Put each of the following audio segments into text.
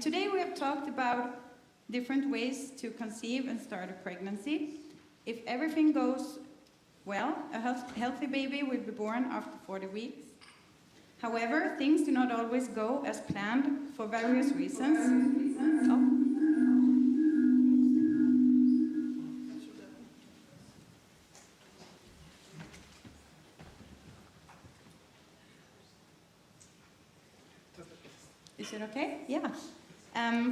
Today we have talked about different ways to conceive and start a pregnancy. If everything goes well, a healthy baby will be born after 40 weeks. However, things do not always go as planned for various reasons. Oh. Is it okay? Yeah.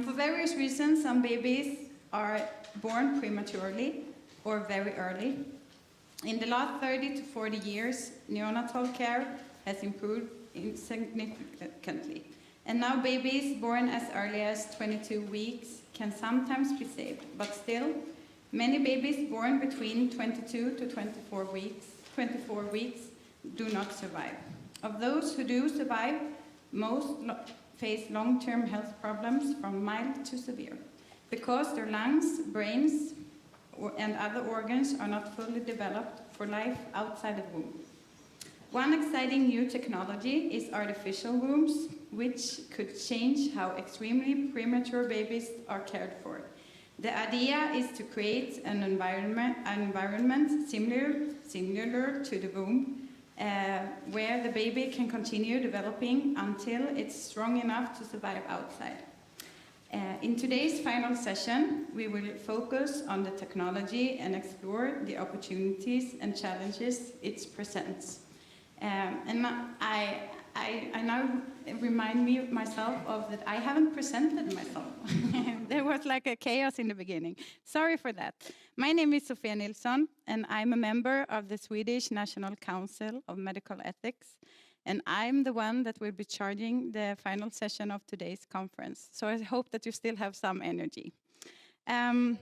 For various reasons, some babies are born prematurely or very early. In the last 30 to 40 years, neonatal care has improved significantly. And now babies born as early as 22 weeks can sometimes be saved, but still, many babies born between 22 to 24 weeks do not survive. Of those who do survive, most face long-term health problems from mild to severe, because their lungs, brains, and other organs are not fully developed for life outside the womb. One exciting new technology is artificial wombs, which could change how extremely premature babies are cared for. The idea is to create an environment similar to the womb, where the baby can continue developing until it's strong enough to survive outside. In today's final session, we will focus on the technology and explore the opportunities and challenges it presents. And I now remind myself of that I haven't presented myself. There was like a chaos in the beginning. Sorry for that. My name is Sofia Nilsson, and I'm a member of the Swedish National Council of Medical Ethics. And I'm the one that will be charging the final session of today's conference. So I hope that you still have some energy. Hi.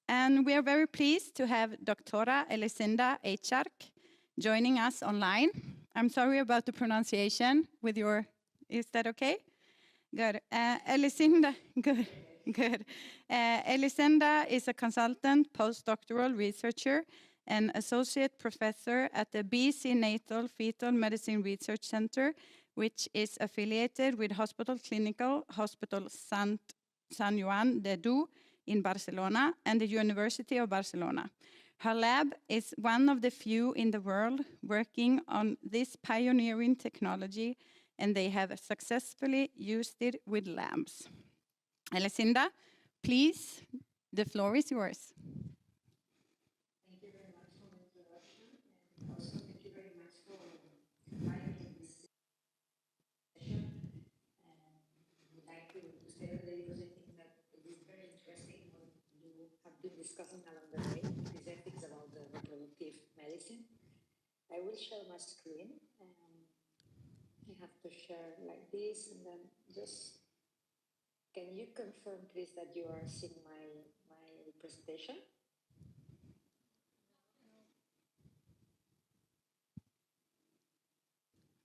And we are very pleased to have Dr. Elisinda Echark joining us online. I'm sorry about the pronunciation with your, is that okay? Good. Elisinda, good. Good. Elisinda is a consultant, postdoctoral researcher, and associate professor at the BC Natal Fetal Medicine Research Center, which is affiliated with Hospital Sant Joan de Déu in Barcelona and the University of Barcelona. Her lab is one of the few in the world working on this pioneering technology, and they have successfully used it with lambs. Elisinda, please, the floor is yours. Thank you very much for the introduction, and also thank you very much for inviting me to this session. I would like to stay with it because I think that it is very interesting what you have been discussing along the way, these ethics about the reproductive medicine. I will share my screen. I have to share like this, and then just can you confirm, please, that you are seeing my presentation?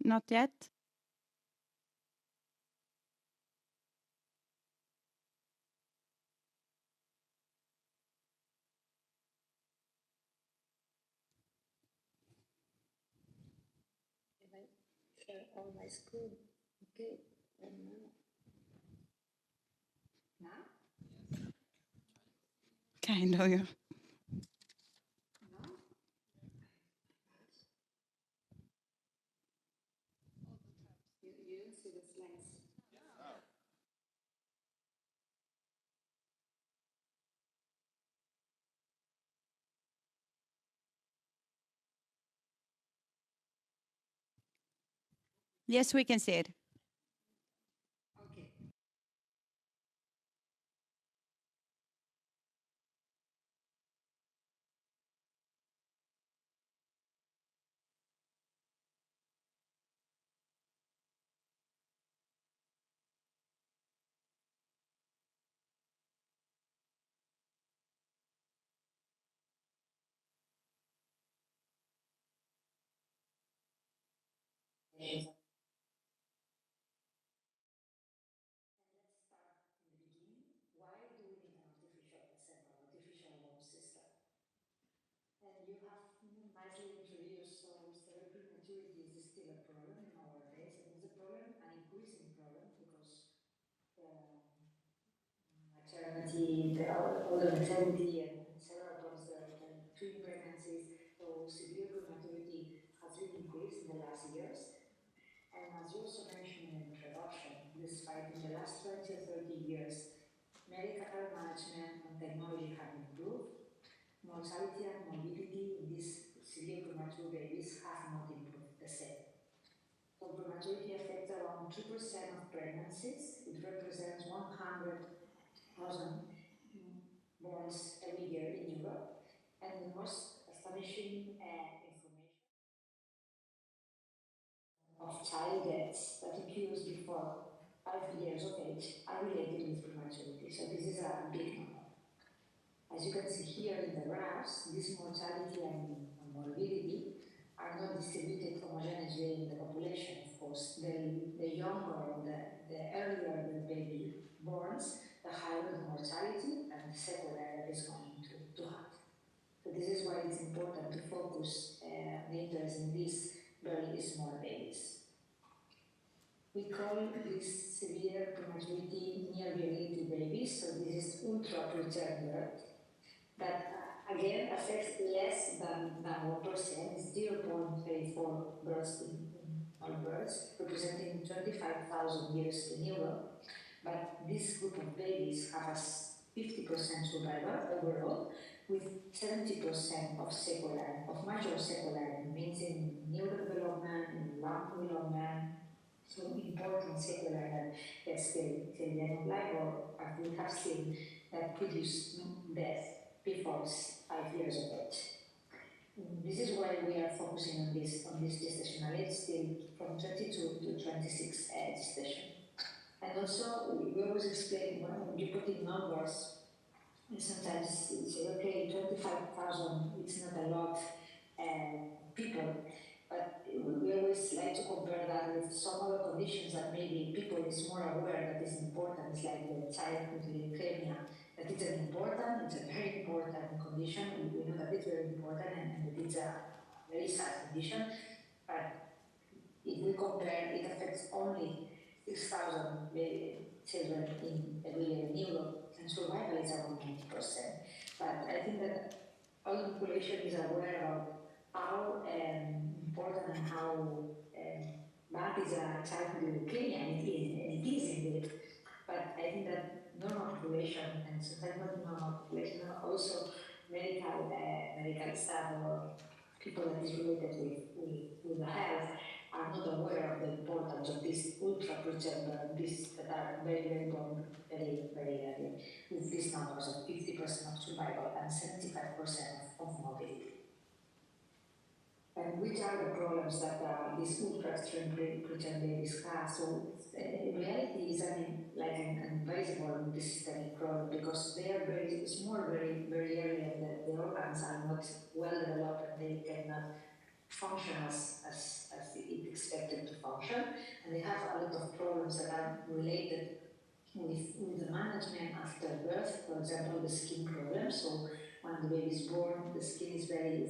Not yet. Can I share all my screen? Okay, and now? Kind of, yeah. No? You don't see the slides. Yes, we can see it. Okay. Let's start in the beginning. Why do we need an artificial placenta or artificial womb system? And you have nicely introduced maternity, all the maternity and several problems and twin pregnancies, so severe prematurity has really increased in the last years. And as you also mentioned in introduction, despite in the last 20 or 30 years, medical management and technology have improved, mortality and morbidity in these severe premature babies have not improved the same. So prematurity affects around 2% of pregnancies. It represents 100,000 borns every year in Europe. And the most astonishing information of child deaths that occurs before 5 years of age are related with prematurity. So this is a big number. As you can see here in the graphs, this mortality and morbidity are not distributed homogeneously in the population, of course. The younger, the earlier the baby borns, the higher the mortality and the sequelae that is going to have. So this is why it's important to focus the interest in these very small babies. We call this severe prematurity near virility babies, so this is ultra-preterm birth, that again affects less than 1%, it's 0.34 births in all births, representing 25,000 years in Europe. But this group of babies have a 50% survival overall, with 70% of sequelae, of major sequelae, means in neurodevelopment, in lung development, so important sequelae that stay till the end of life, or as we have seen, that produce death before 5 years of age. This is why we are focusing on this gestational age still from 22 to 26 gestation. And also, we always explain when you put in numbers, sometimes you say, okay, 25,000, it's not a lot people, but we always like to compare that with some other conditions that maybe people is more aware that is important. It's like the childhood leukemia, that it's an important, it's a very important condition. We know that it's very important and that it's a very sad condition, but if we compare, it affects only 6,000 children in every year in Europe, and survival is around 90%. But I think that all the population is aware of how important and how bad is a childhood leukemia, and it is indeed. But I think that normal population, and sometimes not normal population, also medical staff or people that is related with the health are not aware of the importance of this ultra-preterm births that are very, very born very, very early, with these numbers of 50% of survival and 75% of morbidity. And which are the problems that these ultra-extreme preterm babies have? So in reality, it's like an invisible multisystemic problem because they are very small, very, very early, and the organs are not well developed and they cannot function as it expected to function. And they have a lot of problems that are related with the management after birth. For example, the skin problem. So when the baby is born, the skin is very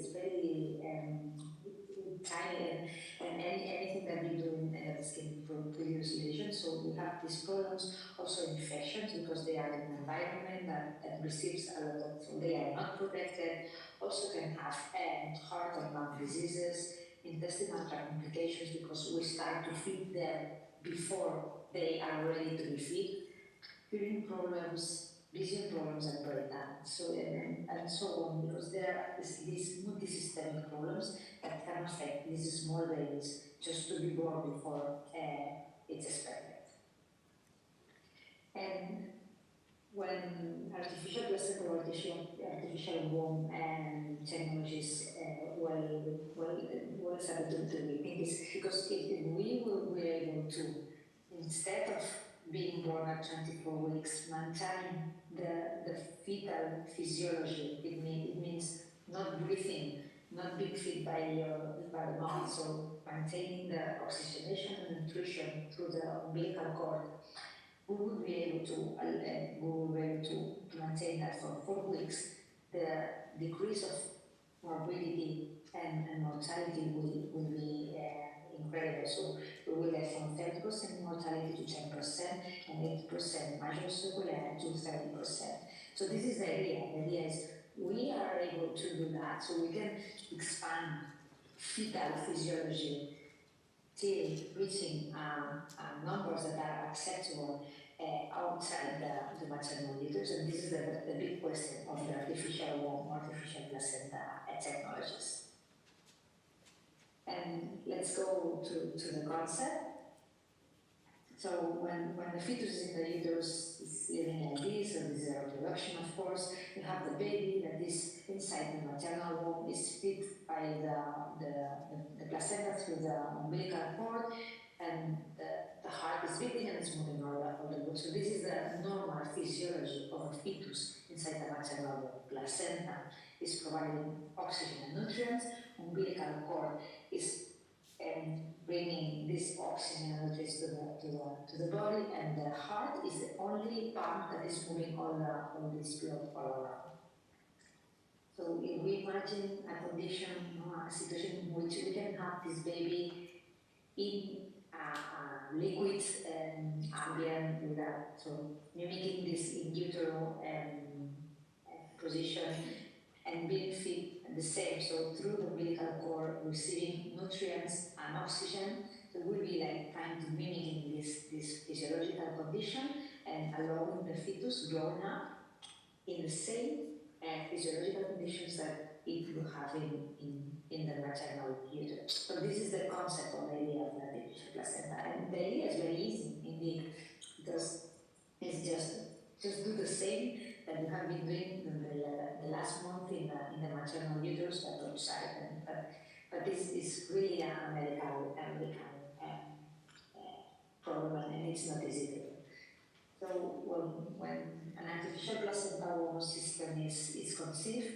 tiny, and anything that we do in the skin produce lesions. So we have these problems, also infections, because they are in an environment that receives a lot of, so they are not protected. Also can have heart and lung diseases, intestinal tract complications, because we start to feed them before they are ready to be fed. Hearing problems, vision problems, and breakdown. So and so on, because there are these multisystemic problems that can affect these small babies just to be born before it's expected. And when artificial breast or artificial womb and technologies well started to be think is because if we will be able to, instead of being born at 24 weeks, maintain the fetal physiology. It means not breathing, not being fed by the mouth, so maintaining the oxygenation and nutrition through the umbilical cord. We will be able to maintain that for 4 weeks. The decrease of morbidity and mortality will be incredible. variable. So we will get from 30% mortality to 10% and 80% major circular to 30%. So this is the idea. The idea is we are able to do that, so we can expand fetal physiology till reaching numbers that are acceptable outside the maternal uterus, and this is the big question of the artificial womb, artificial placenta technologies. And let's go to the concept. So when the fetus is in the uterus, it's living like this, and this is a reproduction, of course. You have the baby that is inside the maternal womb, is fed by the placenta through the umbilical cord, and the heart is beating and it's moving all the blood. So this is the normal physiology of a fetus inside the maternal womb. Placenta is providing oxygen and nutrients, umbilical cord is bringing this oxygen and nutrients to the body, and the heart is the only pump that is moving all this blood all around. So if we imagine a condition, a situation in which we can have this baby in a liquid ambient without, so mimicking this in utero position and being fed the same, so through the umbilical cord, receiving nutrients and oxygen, so we'll be like kind of mimicking this physiological condition and allowing the fetus growing up in the same physiological conditions that it will have in the maternal uterus. So this is the concept or the idea of the artificial placenta, and the idea is very easy indeed, because it's just do the same that you have been doing the last month in the maternal uterus but outside. But this is really a medical problem, and it's not easy to do. So when an artificial placenta system is conceived,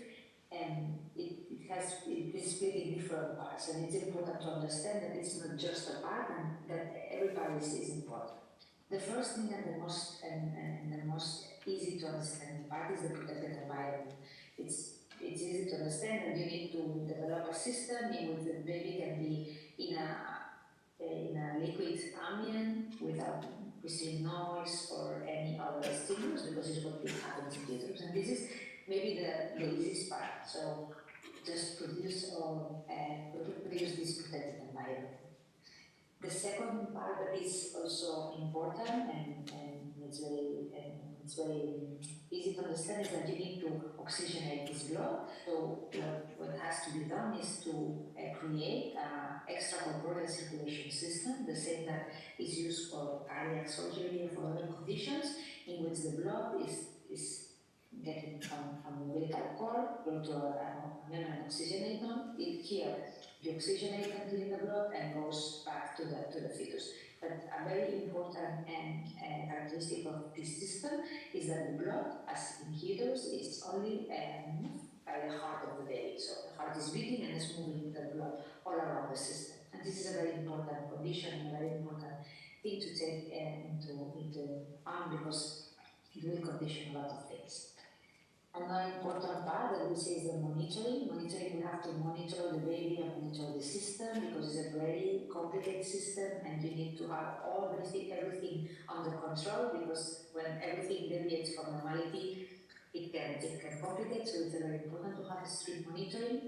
it is split in different parts, and it's important to understand that it's not just a part, and that every part is important. The first thing and the most easy to understand part is the protected environment. It's easy to understand that you need to develop a system in which the baby can be in a liquid ambient without receiving noise or any other stimulus, because it's what happens in uterus. And this is maybe the easiest part. So just produce this protected environment. The second part that is also important and it's very easy to understand is that you need to oxygenate this blood. So what has to be done is to create an extracorporeal circulation system, the same that is used for cardiac surgery or for other conditions, in which the blood is getting from the umbilical cord, go to a membrane oxygenator. Here, you oxygenate until in the blood and goes back to the fetus. But a very important characteristic of this system is that the blood, as in uterus, is only moved by the heart of the baby. So the heart is beating and is moving the blood all around the system. And this is a very important condition and a very important thing to take into account, because it will condition a lot of things. Another important part that we say is the monitoring. Monitoring, we have to monitor the baby and monitor the system, because it's a very complicated system and you need to have everything under control, because when everything deviates from normality, it can complicate, so it's very important to have strict monitoring.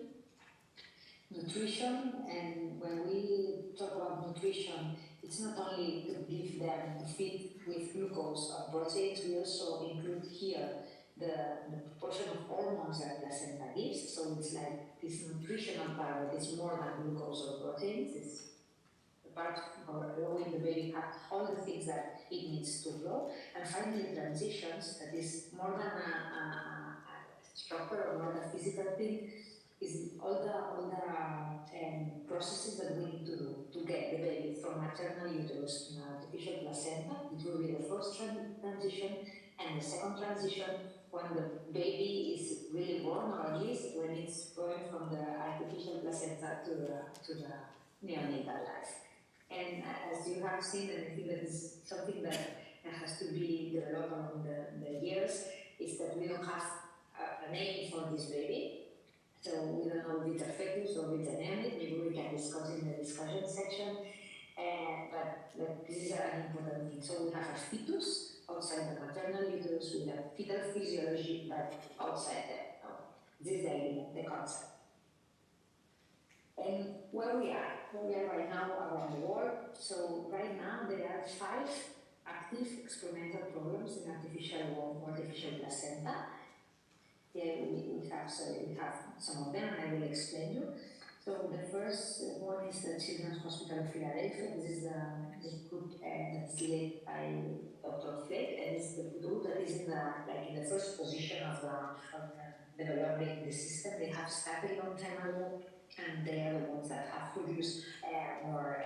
Nutrition, and when we talk about nutrition, it's not only to give them to feed with glucose or proteins, we also include here the proportion of hormones that placenta gives. So it's like this nutritional part that is more than glucose or proteins. It's the part for allowing the baby to have all the things that it needs to grow. And finally, transitions, that is more than a structure or more than a physical thing, is all the processes that we need to do to get the baby from maternal uterus to an artificial placenta. It will be the first transition, and the second transition when the baby is really born, or at least when it's going from the artificial placenta to the neonatal life. And as you have seen, and I think that is something that has to be developed along the years, is that we don't have a name for this baby. So we don't know if it's a fetus or if it's an neonate. Maybe we can discuss in the discussion section. but this is an important thing. So we have a fetus outside the maternal uterus with a fetal physiology, but outside the, this is the idea, the concept. And where we are right now around the world. So right now there are 5 active experimental programs in artificial womb or artificial placenta. Here we have some of them, and I will explain you. So the first one is the Children's Hospital of Philadelphia. This is the group that is led by Dr. Flake, and it's the group that is in the first position of developing the system. They have started a long time ago, and they are the ones that have produced more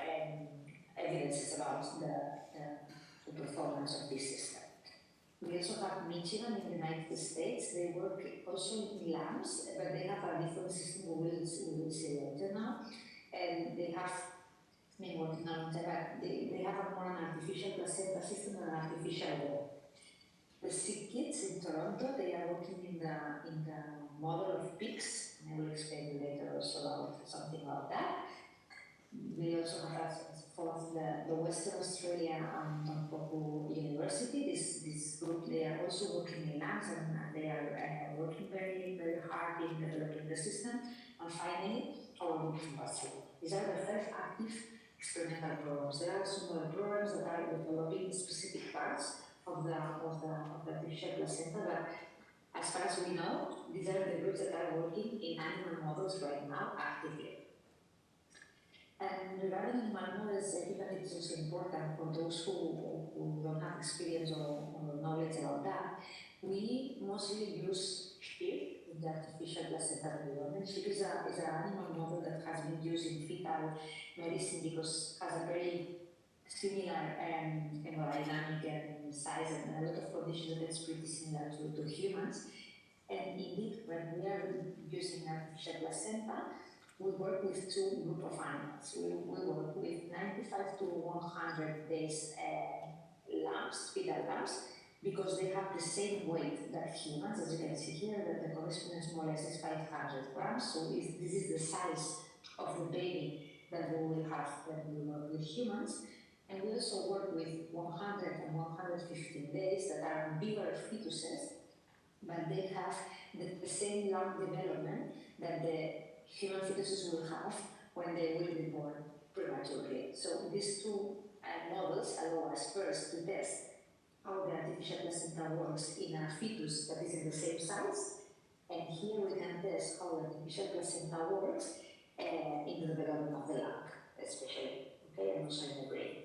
evidences about the performance of this system. We also have Michigan in the United States. They work also in labs, but they have a different system we will see later now. And they have been working on it, but they have a more an artificial placenta system than an artificial womb. The sick kids in Toronto, they are working in the model of pigs. I will explain later also about something about that. We also have for the Western Australia Tampopo University. This group, they are also working in labs, and they are working very, very hard in developing the system and finding it or looking what's through. These are the 5 active experimental programs. There are some other programs that are developing specific parts of the artificial placenta, but as far as we know, these are the groups that are working in animal models right now actively. And regarding animal models, I think that it's also important for those who don't have experience or knowledge about that. We mostly use sheep in the artificial placenta development. Sheep is an animal model that has been used in fetal medicine because it has a very similar hemodynamic and size and a lot of conditions that is pretty similar to humans. And indeed, when we are using artificial placenta, we work with 2 groups of animals. We work with 95 to 100 days lambs, fetal lambs, because they have the same weight that humans. As you can see here, that the correspondence more or less is 500 grams. So this is the size of the baby that we will have when we work with humans. And we also work with 100 and 115 days that are bigger fetuses, but they have the same lung development that the human fetuses will have when they will be born prematurely. So these 2 models allow us first to test how the artificial placenta works in a fetus that is in the same size, and here we can test how the artificial placenta works in the development of the lung, especially, okay, and also in the brain.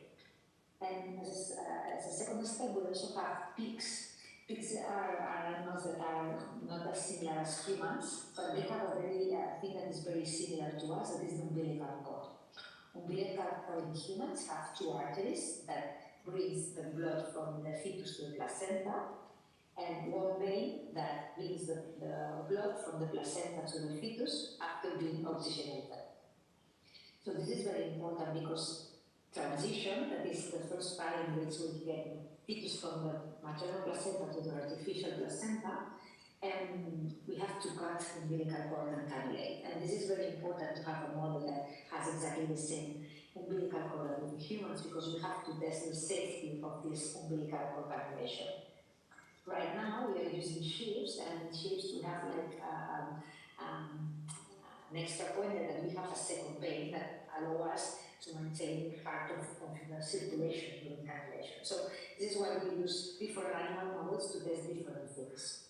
And as a second step, we also have pigs. Pigs are animals that are not as similar as humans, but they have a very thing that is very similar to us, that is the umbilical cord. Umbilical cord in humans have 2 arteries that brings the blood from the fetus to the placenta, and 1 vein that brings the blood from the placenta to the fetus after being oxygenated. So this is very important because transition, that is the first part in which we get fetus from the maternal placenta to the artificial placenta, and we have to cut the umbilical cord and cannulate. And this is very important to have a model that has exactly the same umbilical cord as in humans, because we have to test the safety of this umbilical cord cannulation. Right now we are using sheaves, and in sheaves we have like an extra point that we have a second vein that allows us to maintain part of the circulation during cannulation. So this is why we use different animal models to test different things.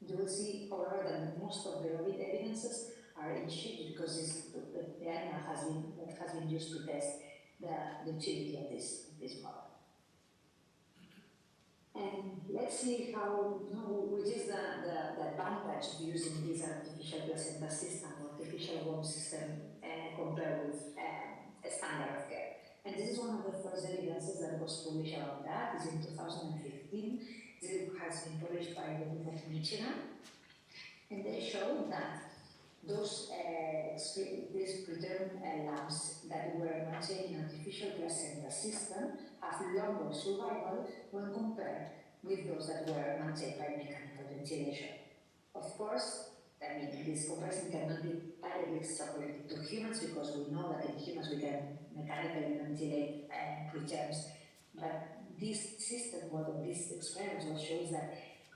You will see, however, that most of the evidences are in sheep because the animal has been used to test the utility of this model. And let's see how, which is the advantage of using this artificial placenta system, artificial womb system, compared with a standard of care. And this is one of the first evidences that was published about that. It's in 2015. This has been published by the University of Michigan. And they showed that those these preterm lambs that were maintaining artificial placenta system have longer survival when compared with those that were maintained by mechanical ventilation. Of course, I mean, this comparison cannot be directly extrapolated to humans because we know that in humans we can mechanically ventilate preterms. But this system, this experiment, what shows that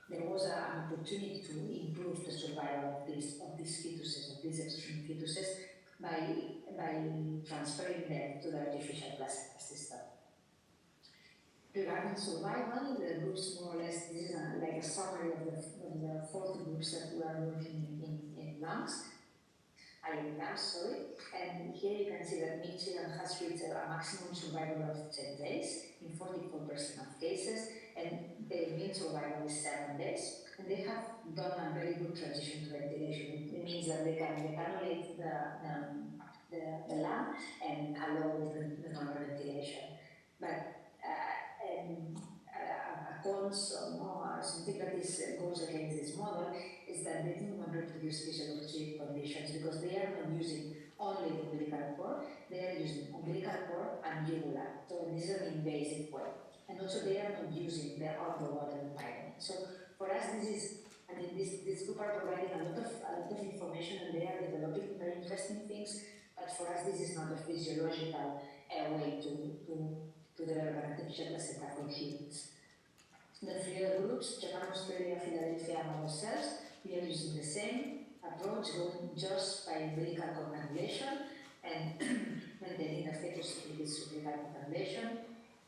there was an opportunity to improve the survival of these fetuses, of these extreme fetuses, by transferring them to the artificial placenta system. Regarding survival, the groups more or less, this is like a summary of the 40 groups that we are working in lungs, and here you can see that Michigan has reached a maximum survival of 10 days in 44% of cases, and the mean survival is 7 days, and they have done a very good transition to ventilation. It means that they can cannulate the lung and allow the normal ventilation. But a concern or something that goes against this model is that they do not reproduce physiologic conditions because they are not using only the umbilical cord, they are using umbilical cord and uvula. So this is an invasive way. And also they are not using the underwater environment. So for us this is, I mean, this group are providing a lot of information and they are developing very interesting things, but for us this is not a physiological way to develop an artificial placenta for humans. The three other groups, Japan, Australia, Philadelphia, and ourselves, we are using the same approach, going just by umbilical cannulation and maintaining the fetus with this umbilical cannulation.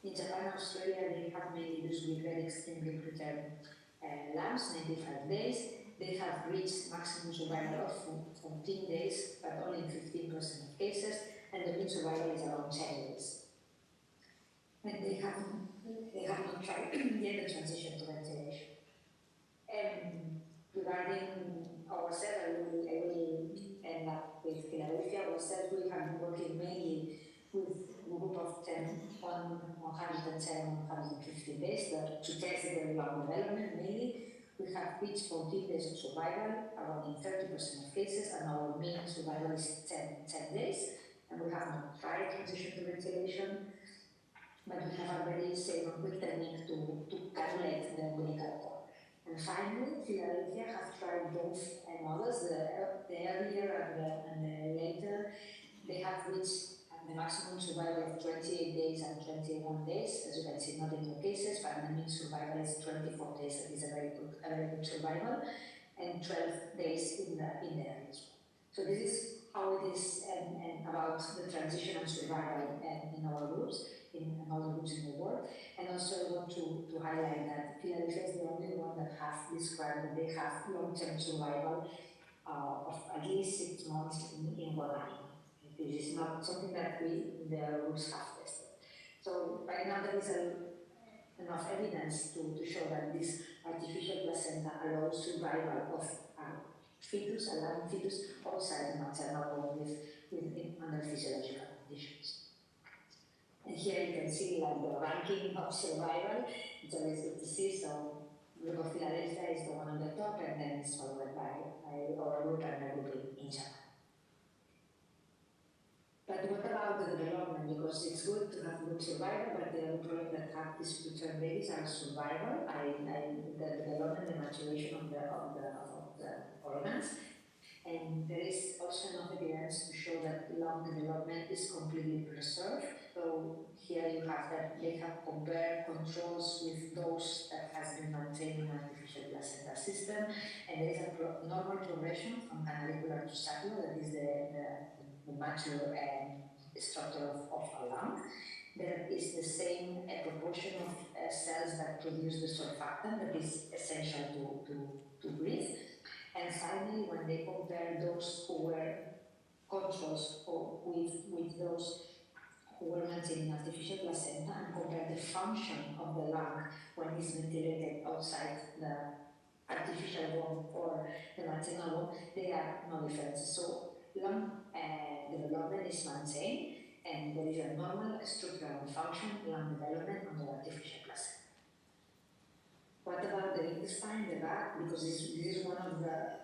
In Japan and Australia, they have mainly used with very extremely preterm lambs, 95 days. They have reached maximum survival of 14 days, but only in 15% of cases, and the mean survival is around 10 days. And they have not tried yet the transition to ventilation. Regarding ourselves, I will end up with Philadelphia. Ourselves, we have been working mainly with a group of 110, 150 days to test the lung development mainly. We have reached 14 days of survival, around in 30% of cases, and our mean survival is 10 days. And we have not tried transition to ventilation, but we have a very safe and quick technique to cannulate the umbilical cord. And finally, Philadelphia have tried both models, the earlier and the later. They have reached the maximum survival of 28 days and 21 days, as you can see, not in all cases, but the mean survival is 24 days, that is a very good survival, and 12 days in the earliest. So this is how it is and about the transition and survival in our groups, in other groups in the world. And also I want to highlight that Philadelphia is the only one that has described that they have long-term survival of at least 6 months in one animal. This is not something that we in the groups have tested. So right now there is enough evidence to show that this artificial placenta allows survival of fetus, allowing fetus outside the maternal womb under physiological conditions. And here you can see like the ranking of survival. It's always good to see. So group of Philadelphia is the one on the top, and then it's followed by our group and a group in Japan. But what about the development? Because it's good to have good survival, but the other products that have these preterm babies are survival, the development, the maturation of the organs. And there is also enough evidence to show that lung development is completely preserved. So here you have that they have compared controls with those that has been maintained in artificial placenta system, and there is a normal progression from canalicular to sacral, that is the mature structure of a lung. There is the same proportion of cells that produce the surfactant that is essential to breathe. And finally, when they compare those who were controls with those who were maintaining artificial placenta and compare the function of the lung when it's ventilated outside the artificial womb or the maternal womb, there are no differences. So lung development is maintained, and there is a normal structural function, lung development on the artificial placenta. What about the intestine, the gut? Because this is one of the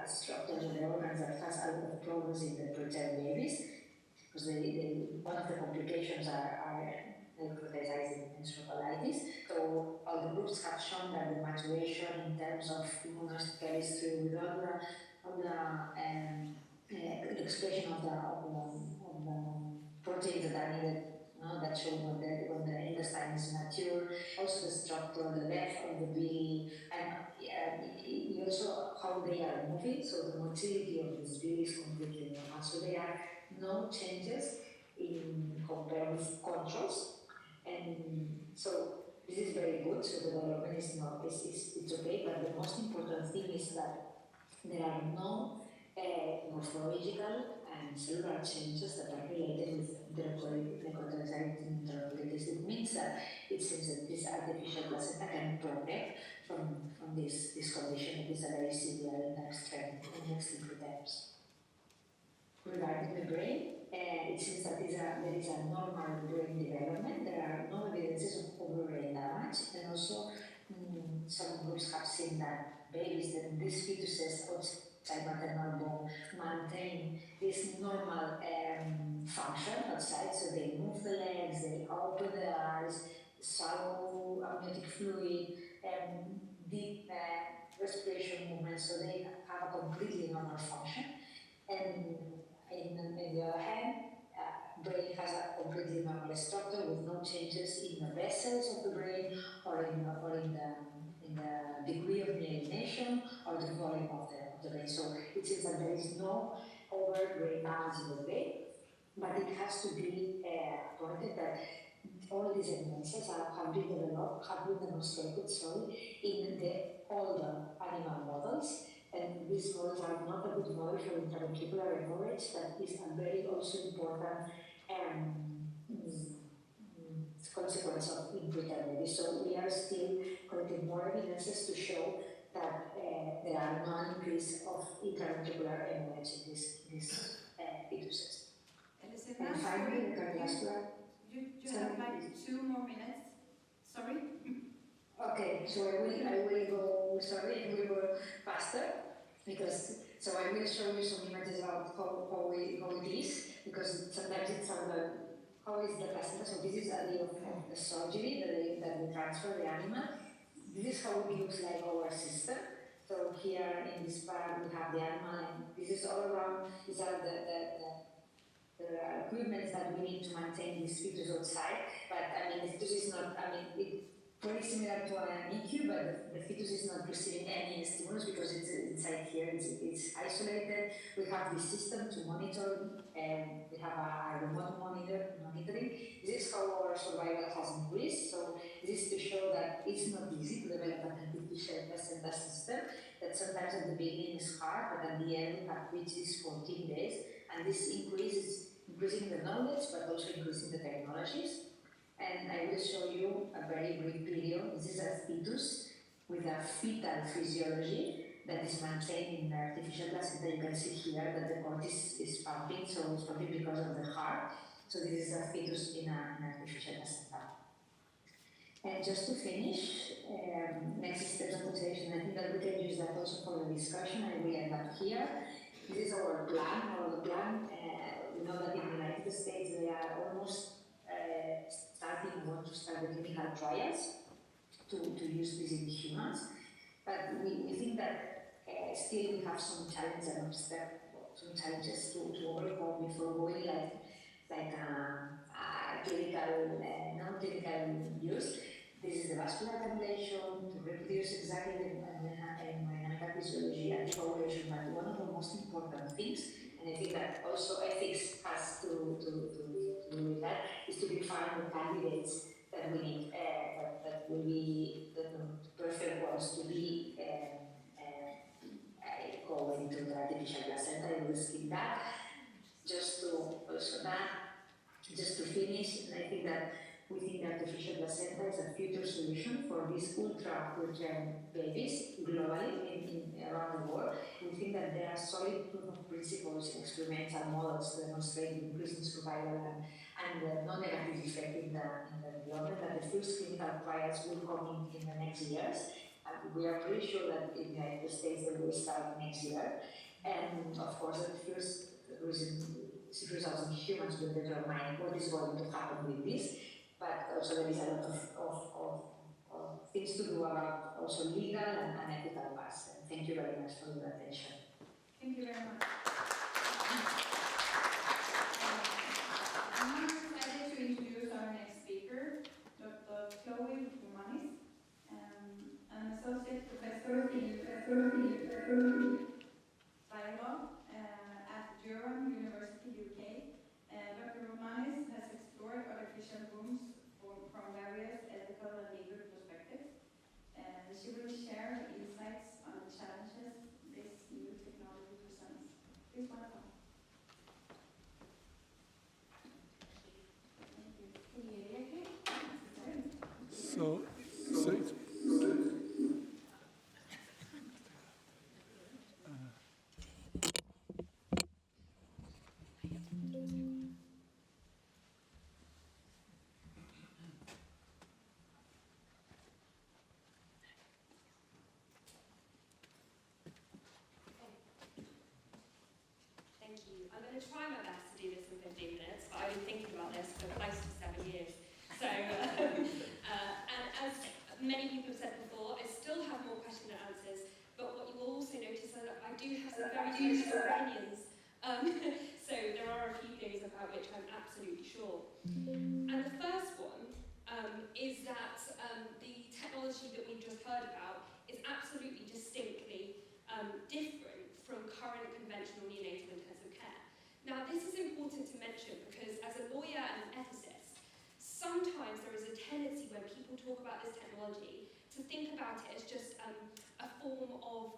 structures of the organs that has a lot of problems in the preterm babies, because one of the complications are necrotizing encephalitis. So all the groups have shown that the maturation in terms of immunohistochemistry with all the expression of the proteins that are needed, that show when the intestine is mature, also the structure, the length of the belly, and also how they are moving, so the motility of this belly is completely normal. So there are no changes in compared with controls, and so this is very good. So the development is not it's okay, but the most important thing is that there are no morphological and cellular changes that are related with necrotizing enterocolitis. It means that it seems that this artificial placenta can protect from this condition. It is a very severe in extreme terms. Regarding the brain, it seems that there is a normal brain development. There are no evidences of overbrain damage, and also some groups have seen that babies, that these fetuses outside maternal bone maintain this normal function outside, so they move the legs, they open the eyes, swallow amniotic fluid, deep respiration movements, so they have a completely normal function. And on the other hand, brain has a completely normal structure with no changes in the vessels of the brain or in the degree of myelination or the volume of the brain. So it seems that there is no over-brain damage in the brain, but it has to be pointed that all these evidences have been demonstrated, in the older animal models. And these models are not a good model for intraventricular hemorrhage. That is a very also important consequence of infertility. So we are still collecting more evidences to show that there are no increase of intraventricular hemorrhage in these fetuses. And finally, the cardiovascular. You have like 2 more minutes. Sorry. Okay, so I will go faster, because so I will show you some images about how it is, because sometimes it sounds like how is the placenta. So this is a day of the surgery, the day that we transfer the animal. This is how it looks like our system. So here in this part we have the animal, and this is all around. These are the equipment that we need to maintain this fetus outside. But I mean, the fetus is not. I mean, it's very similar to an NICU, but the fetus is not receiving any stimulus because it's inside here. It's isolated. We have this system to monitor, and we have a remote monitoring. This is how our survival has increased. So this is to show that it's not easy to develop an artificial placenta system. That sometimes at the beginning is hard, but at the end we have reached these 14 days, and this increases increasing the knowledge, but also increasing the technologies. And I will show you a very brief video. This is a fetus with a fetal physiology that is maintained in the artificial placenta. You can see here that the cord is pumping, so it's pumping because of the heart. So this is a fetus in an artificial placenta. And just to finish, next steps of consideration, I think that we can use that also for the discussion. I will end up here. This is our plan. We know that in the United States they are almost want to start the clinical trials to use this in humans. But we think that still we have some challenges to overcome before going like clinical, non-clinical use. This is the vascular ablation to reproduce exactly the mechanical physiology and evaluation. But one of the most important things, and I think that also ethics has to do with that, is to define the candidates that we need, that will be the perfect ones to be going to the artificial placenta. I will skip that. Just to finish, and I think that we think artificial placenta is a future solution for these ultra-preterm babies globally around the world. We think that there are solid proof of principles in experimental models to demonstrate increasing survival and the non-negative effect in the development, that the first clinical trials will come in the next years. And we are pretty sure that in the United States they will start next year. And of course, the first results in humans will determine what is going to happen with this. But also there is a lot of things to do about also legal and ethical paths. And thank you very much for your attention. Thank you very much. I'm excited to introduce our next speaker, Dr. Chloe Romanis, an associate professor in biology at Durham University, UK. Dr. Romanis has explored artificial wombs from various ethical and legal perspectives. She will share her insights on the challenges this new technology presents. Please welcome. Can you hear me okay? So Thank you. I'm going to try my best to do this in 15 minutes, but I've been thinking about this for close to 7 years. So, and as many people have said before, I still have more questions and answers, but what you will also notice is that I do have some very different opinions. So there are a few things about which I'm absolutely sure. And the first one is that the technology that we've just heard about is absolutely distinctly different from current conventional neonatal intensive care. Now, this is important to mention because as a lawyer and an ethicist, sometimes there is a tendency when people talk about this technology to think about it as just a form of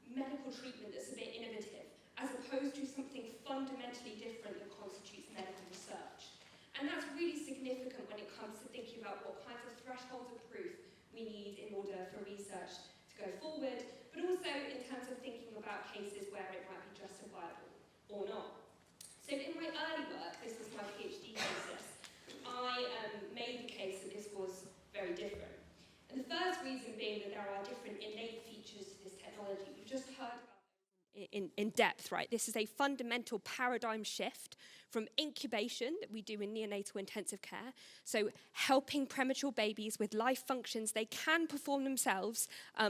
medical treatment that's a bit innovative, as opposed to something fundamentally different that constitutes medical research. And that's really significant when it comes to thinking about what kinds of thresholds of proof we need in order for research to go forward, but also in terms of thinking about cases where it might be justifiable or not. So in my early work, this was my PhD thesis, I made the case that this was very different. And the first reason being that there are different innate features to this technology. We've just heard about in depth, right? This is a fundamental paradigm shift from incubation that we do in neonatal intensive care, so helping premature babies with life functions they can perform themselves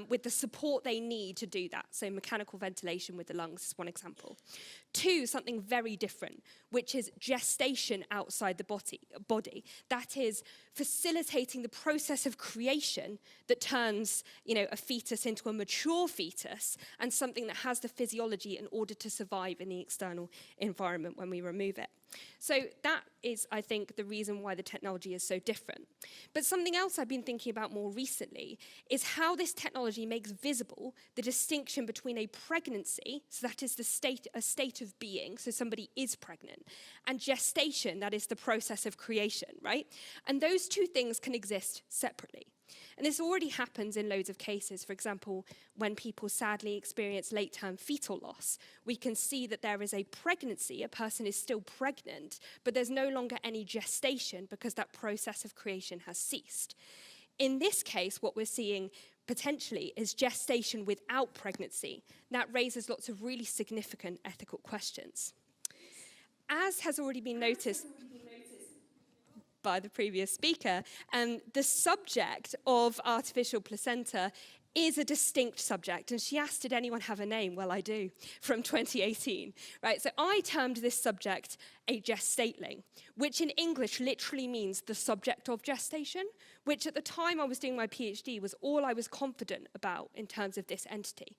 with the support they need to do that, so mechanical ventilation with the lungs is one example. Two, something very different, which is gestation outside the body. That is facilitating the process of creation that turns, a fetus into a mature fetus and something that has the physiology in order to survive in the external environment when we remove it. So that is, I think, the reason why the technology is so different. But something else I've been thinking about more recently is how this technology makes visible the distinction between a pregnancy, so that is a state of being, so somebody is pregnant, and gestation, that is the process of creation, right? And those two things can exist separately. And this already happens in loads of cases. For example, when people sadly experience late-term fetal loss, we can see that there is a pregnancy, a person is still pregnant, but there's no longer any gestation because that process of creation has ceased. In this case, what we're seeing potentially is gestation without pregnancy. That raises lots of really significant ethical questions. As has already been noticed by the previous speaker, the subject of artificial placenta is a distinct subject. And she asked, did anyone have a name? Well, I do, from 2018. Right? So I termed this subject a gestateling, which in English literally means the subject of gestation, which at the time I was doing my PhD was all I was confident about in terms of this entity.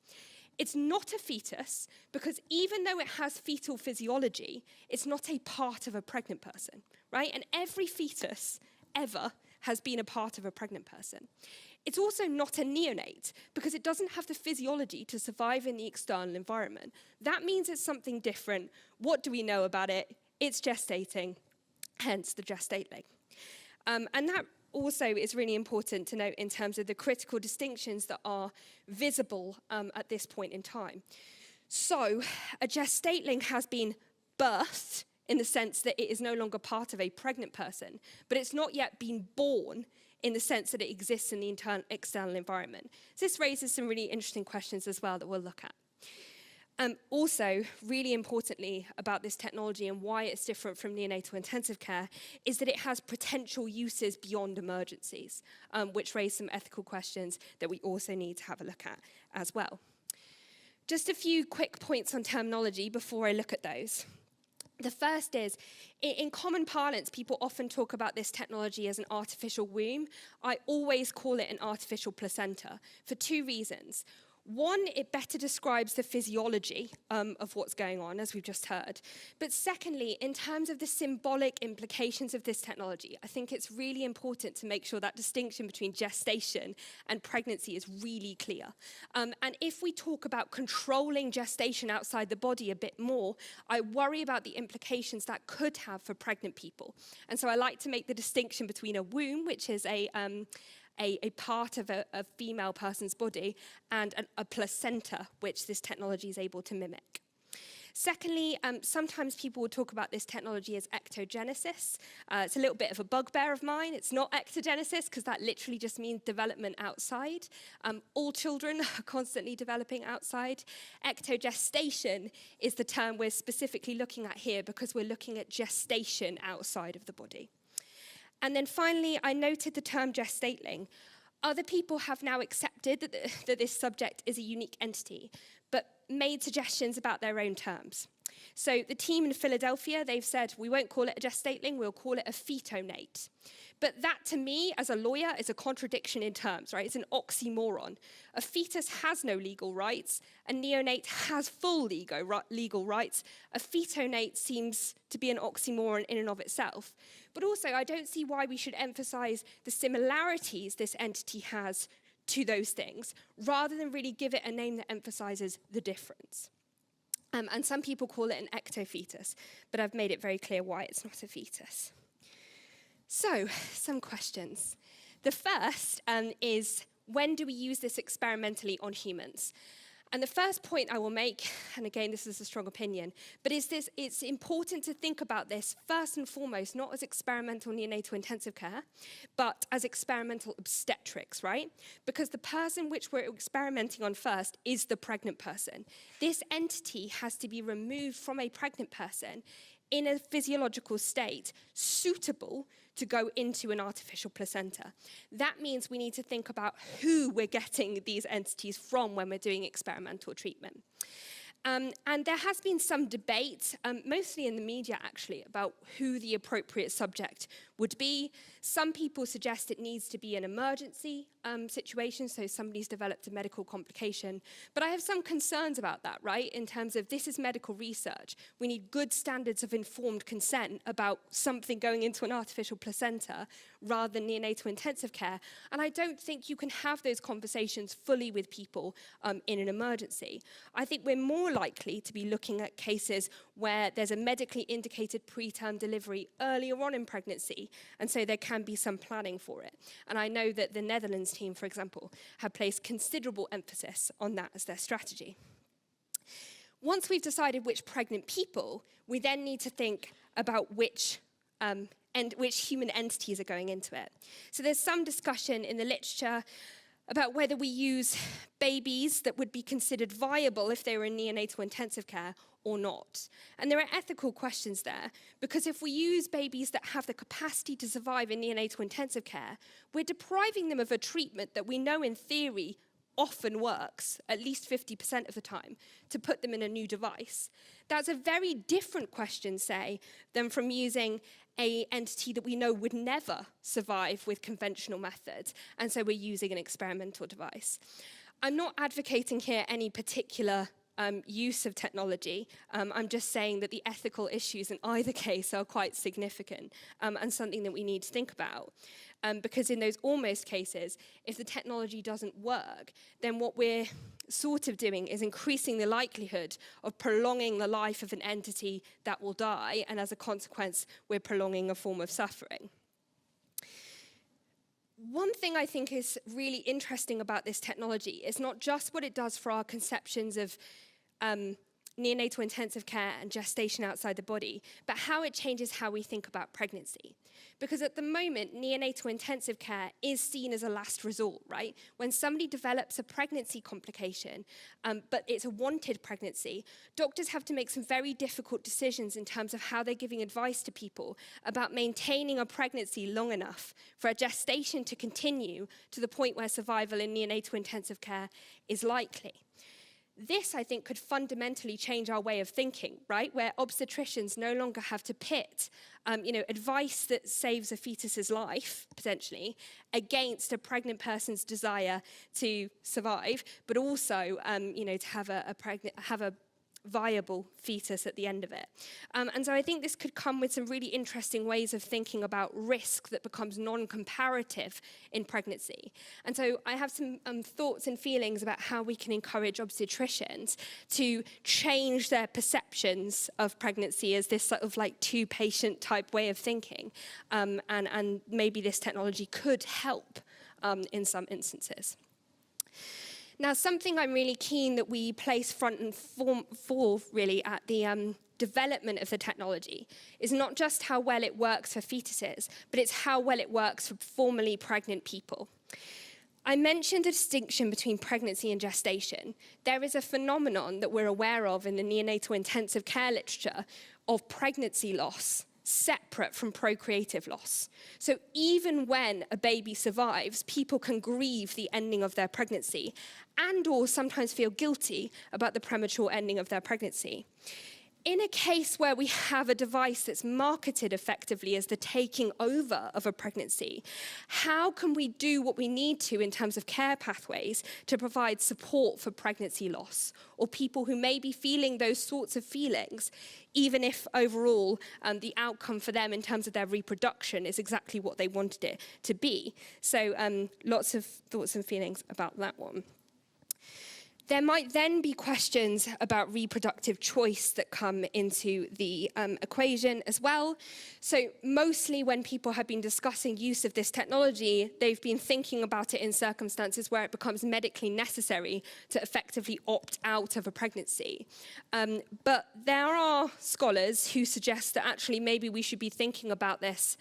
It's not a fetus because even though it has fetal physiology, it's not a part of a pregnant person, right? And every fetus ever has been a part of a pregnant person. It's also not a neonate because it doesn't have the physiology to survive in the external environment. That means it's something different. What do we know about it? It's gestating, hence the gestateling. And that also is really important to note in terms of the critical distinctions that are visible at this point in time. So a gestateling has been birthed in the sense that it is no longer part of a pregnant person, but it's not yet been born in the sense that it exists in the external environment. So this raises some really interesting questions as well that we'll look at. Also, really importantly about this technology and why it's different from neonatal intensive care is that it has potential uses beyond emergencies, which raise some ethical questions that we also need to have a look at as well. Just a few quick points on terminology before I look at those. The first is, in common parlance, people often talk about this technology as an artificial womb. I always call it an artificial placenta for two reasons. One, it better describes the physiology of what's going on, as we've just heard. But secondly, in terms of the symbolic implications of this technology, I think it's really important to make sure that distinction between gestation and pregnancy is really clear. And if we talk about controlling gestation outside the body a bit more, I worry about the implications that could have for pregnant people. And so I like to make the distinction between a womb, which is a part of a female person's body, and a placenta, which this technology is able to mimic. Secondly, sometimes people will talk about this technology as ectogenesis. It's a little bit of a bugbear of mine. It's not ectogenesis, because that literally just means development outside. All children are constantly developing outside. Ectogestation is the term we're specifically looking at here, because we're looking at gestation outside of the body. And then finally, I noted the term gestating. Other people have now accepted that this subject is a unique entity, but made suggestions about their own terms. So the team in Philadelphia, they've said, we won't call it a gestating, we'll call it a fetonate. But that, to me, as a lawyer, is a contradiction in terms, right? It's an oxymoron. A fetus has no legal rights. A neonate has full legal rights. A fetonate seems to be an oxymoron in and of itself. But also, I don't see why we should emphasize the similarities this entity has to those things, rather than really give it a name that emphasizes the difference. And some people call it an ectofetus, but I've made it very clear why it's not a fetus. So, some questions. The first is, when do we use this experimentally on humans? And the first point I will make, and again, this is a strong opinion, but it's important to think about this first and foremost, not as experimental neonatal intensive care, but as experimental obstetrics, right? Because the person which we're experimenting on first is the pregnant person. This entity has to be removed from a pregnant person in a physiological state suitable to go into an artificial placenta. That means we need to think about who we're getting these entities from when we're doing experimental treatment. And there has been some debate, mostly in the media actually, about who the appropriate subject would be. Some people suggest it needs to be an emergency situation, so somebody's developed a medical complication. But I have some concerns about that, right, in terms of this is medical research. We need good standards of informed consent about something going into an artificial placenta rather than neonatal intensive care. And I don't think you can have those conversations fully with people in an emergency. I think we're more likely to be looking at cases where there's a medically indicated preterm delivery earlier on in pregnancy, and so there can be some planning for it. And I know that the Netherlands team, for example, have placed considerable emphasis on that as their strategy. Once we've decided which pregnant people, we then need to think about which human entities are going into it. So there's some discussion in the literature about whether we use babies that would be considered viable if they were in neonatal intensive care or not. And there are ethical questions there, because if we use babies that have the capacity to survive in neonatal intensive care, we're depriving them of a treatment that we know in theory often works, at least 50% of the time, to put them in a new device. That's a very different question, say, than from using an entity that we know would never survive with conventional methods, and so we're using an experimental device. I'm not advocating here any particular use of technology. I'm just saying that the ethical issues in either case are quite significant and something that we need to think about. Because in those almost cases, if the technology doesn't work, then what we're sort of doing is increasing the likelihood of prolonging the life of an entity that will die, and as a consequence, we're prolonging a form of suffering. One thing I think is really interesting about this technology is not just what it does for our conceptions of neonatal intensive care and gestation outside the body, but how it changes how we think about pregnancy. Because at the moment, neonatal intensive care is seen as a last resort, right? When somebody develops a pregnancy complication, but it's a wanted pregnancy, doctors have to make some very difficult decisions in terms of how they're giving advice to people about maintaining a pregnancy long enough for a gestation to continue to the point where survival in neonatal intensive care is likely. this, I think, could fundamentally change our way of thinking, right? Where obstetricians no longer have to pit, advice that saves a fetus's life, potentially, against a pregnant person's desire to survive, but also, to have a viable fetus at the end of it. And so I think this could come with some really interesting ways of thinking about risk that becomes non-comparative in pregnancy. And so I have some thoughts and feelings about how we can encourage obstetricians to change their perceptions of pregnancy as this sort of like two-patient type way of thinking. And maybe this technology could help in some instances. Now, something I'm really keen that we place front and for really at the development of the technology is not just how well it works for fetuses, but it's how well it works for formerly pregnant people. I mentioned the distinction between pregnancy and gestation. There is a phenomenon that we're aware of in the neonatal intensive care literature of pregnancy loss separate from procreative loss. So even when a baby survives, people can grieve the ending of their pregnancy and or sometimes feel guilty about the premature ending of their pregnancy. In a case where we have a device that's marketed effectively as the taking over of a pregnancy, how can we do what we need to in terms of care pathways to provide support for pregnancy loss or people who may be feeling those sorts of feelings, even if overall the outcome for them in terms of their reproduction is exactly what they wanted it to be? So lots of thoughts and feelings about that one. There might then be questions about reproductive choice that come into the equation as well. So mostly when people have been discussing use of this technology, they've been thinking about it in circumstances where it becomes medically necessary to effectively opt out of a pregnancy. But there are scholars who suggest that actually maybe we should be thinking about this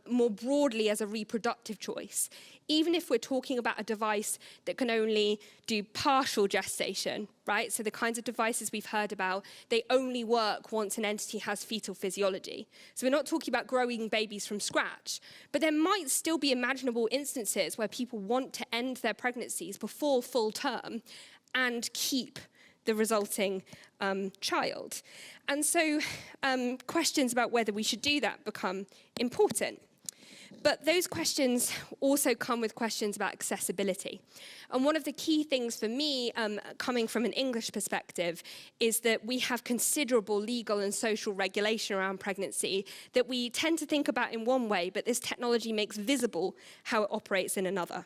more broadly as a reproductive choice. Even if we're talking about a device that can only do partial gestation, right? So the kinds of devices we've heard about, they only work once an entity has fetal physiology. So we're not talking about growing babies from scratch, but there might still be imaginable instances where people want to end their pregnancies before full term and keep the resulting child. And so questions about whether we should do that become important. But those questions also come with questions about accessibility. And one of the key things for me, coming from an English perspective, is that we have considerable legal and social regulation around pregnancy that we tend to think about in one way, but this technology makes visible how it operates in another.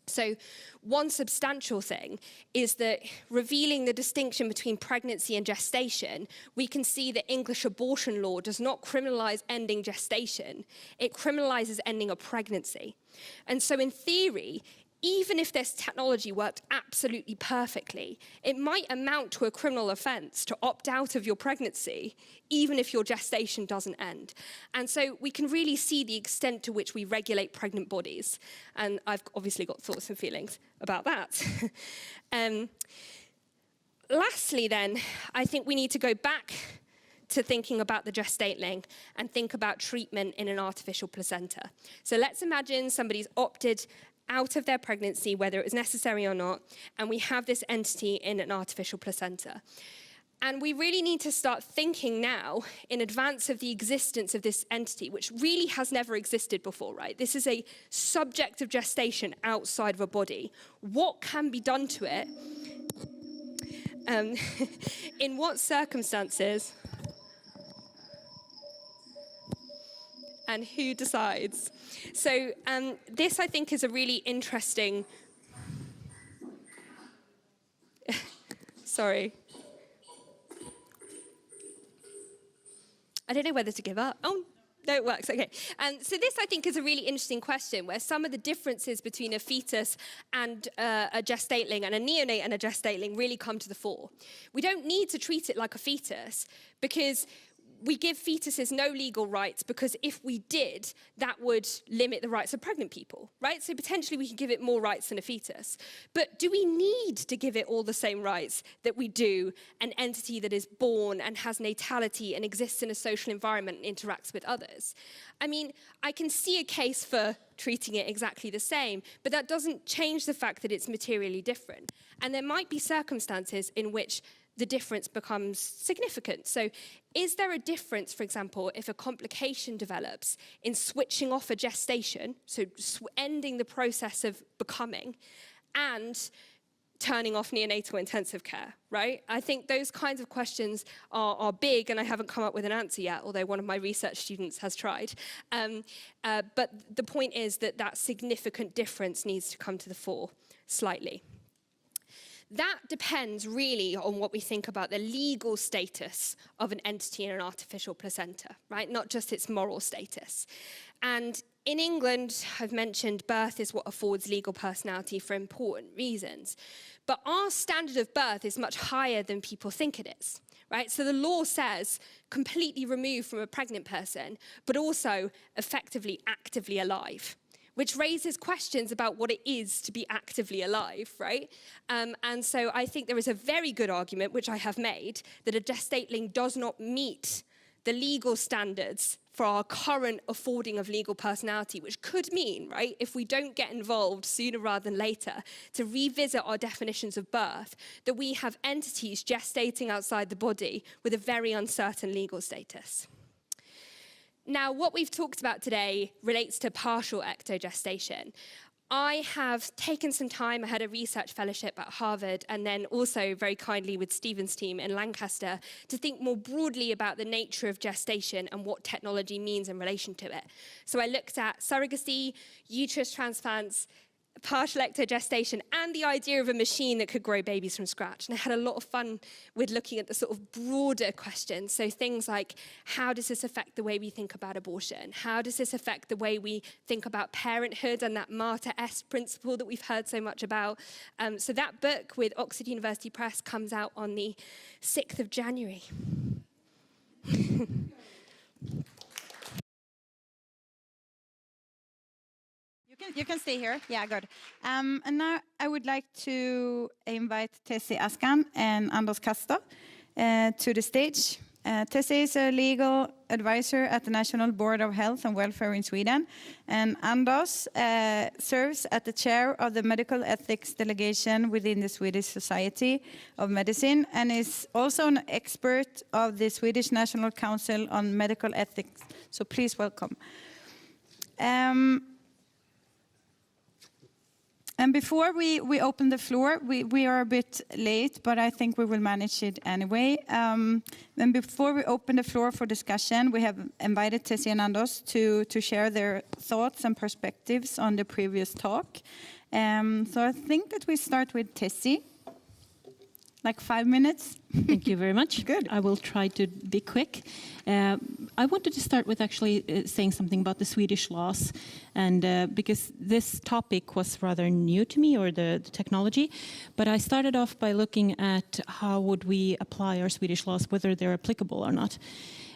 So one substantial thing is that revealing the distinction between pregnancy and gestation, we can see that English abortion law does not criminalize ending gestation. It criminalizes ending a pregnancy. And so in theory, even if this technology worked absolutely perfectly, it might amount to a criminal offense to opt out of your pregnancy, even if your gestation doesn't end. And so we can really see the extent to which we regulate pregnant bodies. And I've obviously got thoughts and feelings about that. Lastly then, I think we need to go back to thinking about the gestating and think about treatment in an artificial placenta. So let's imagine somebody's opted out of their pregnancy, whether it was necessary or not, and we have this entity in an artificial placenta. And we really need to start thinking now in advance of the existence of this entity, which really has never existed before, right? This is a subject of gestation outside of a body. What can be done to it? In what circumstances? And who decides? So this, I think, is a really interesting... Sorry. I don't know whether to give up. Oh, no, it works, okay. So this, I think, is a really interesting question, where some of the differences between a fetus and a gestating and a neonate and a gestating really come to the fore. We don't need to treat it like a fetus, because we give fetuses no legal rights because if we did, that would limit the rights of pregnant people, right? So potentially we can give it more rights than a fetus. But do we need to give it all the same rights that we do an entity that is born and has natality and exists in a social environment and interacts with others? I mean, I can see a case for treating it exactly the same, but that doesn't change the fact that it's materially different. And there might be circumstances in which the difference becomes significant. So is there a difference, for example, if a complication develops in switching off a gestation, so ending the process of becoming, and turning off neonatal intensive care, right? I think those kinds of questions are big, and I haven't come up with an answer yet, although one of my research students has tried. But the point is that that significant difference needs to come to the fore slightly. That depends really on what we think about the legal status of an entity in an artificial placenta, right? Not just its moral status. And in England, I've mentioned birth is what affords legal personality for important reasons. But our standard of birth is much higher than people think it is, right? So the law says completely removed from a pregnant person, but also effectively actively alive, which raises questions about what it is to be actively alive, right? And so I think there is a very good argument, which I have made, that a gestateling does not meet the legal standards for our current affording of legal personality, which could mean, right, if we don't get involved sooner rather than later to revisit our definitions of birth, that we have entities gestating outside the body with a very uncertain legal status. Now, what we've talked about today relates to partial ectogestation. I have taken some time, I had a research fellowship at Harvard, and then also very kindly with Stephen's team in Lancaster, to think more broadly about the nature of gestation and what technology means in relation to it. So I looked at surrogacy, uterus transplants, partial ectogestation, and the idea of a machine that could grow babies from scratch. And I had a lot of fun with looking at the sort of broader questions. So things like, how does this affect the way we think about abortion? How does this affect the way we think about parenthood and that Mater Est principle that we've heard so much about? So that book with Oxford University Press comes out on the 6th of January. You can stay here. Yeah, good. And now I would like to invite Tessie Askan and Anders Kasta to the stage. Tessie is a legal advisor at the National Board of Health and Welfare in Sweden. And Anders serves as the chair of the Medical Ethics Delegation within the Swedish Society of Medicine and is also an expert of the Swedish National Council on Medical Ethics. So please welcome. And before we open the floor, we are a bit late, but I think we will manage it anyway. And before we open the floor for discussion, we have invited Tessie and Anders to share their thoughts and perspectives on the previous talk. So I think that we start with Tessie. Like 5 minutes. Thank you very much. Good. I will try to be quick. I wanted to start with actually saying something about the Swedish laws, and because this topic was rather new to me, or the technology, but I started off by looking at how would we apply our Swedish laws, whether they're applicable or not.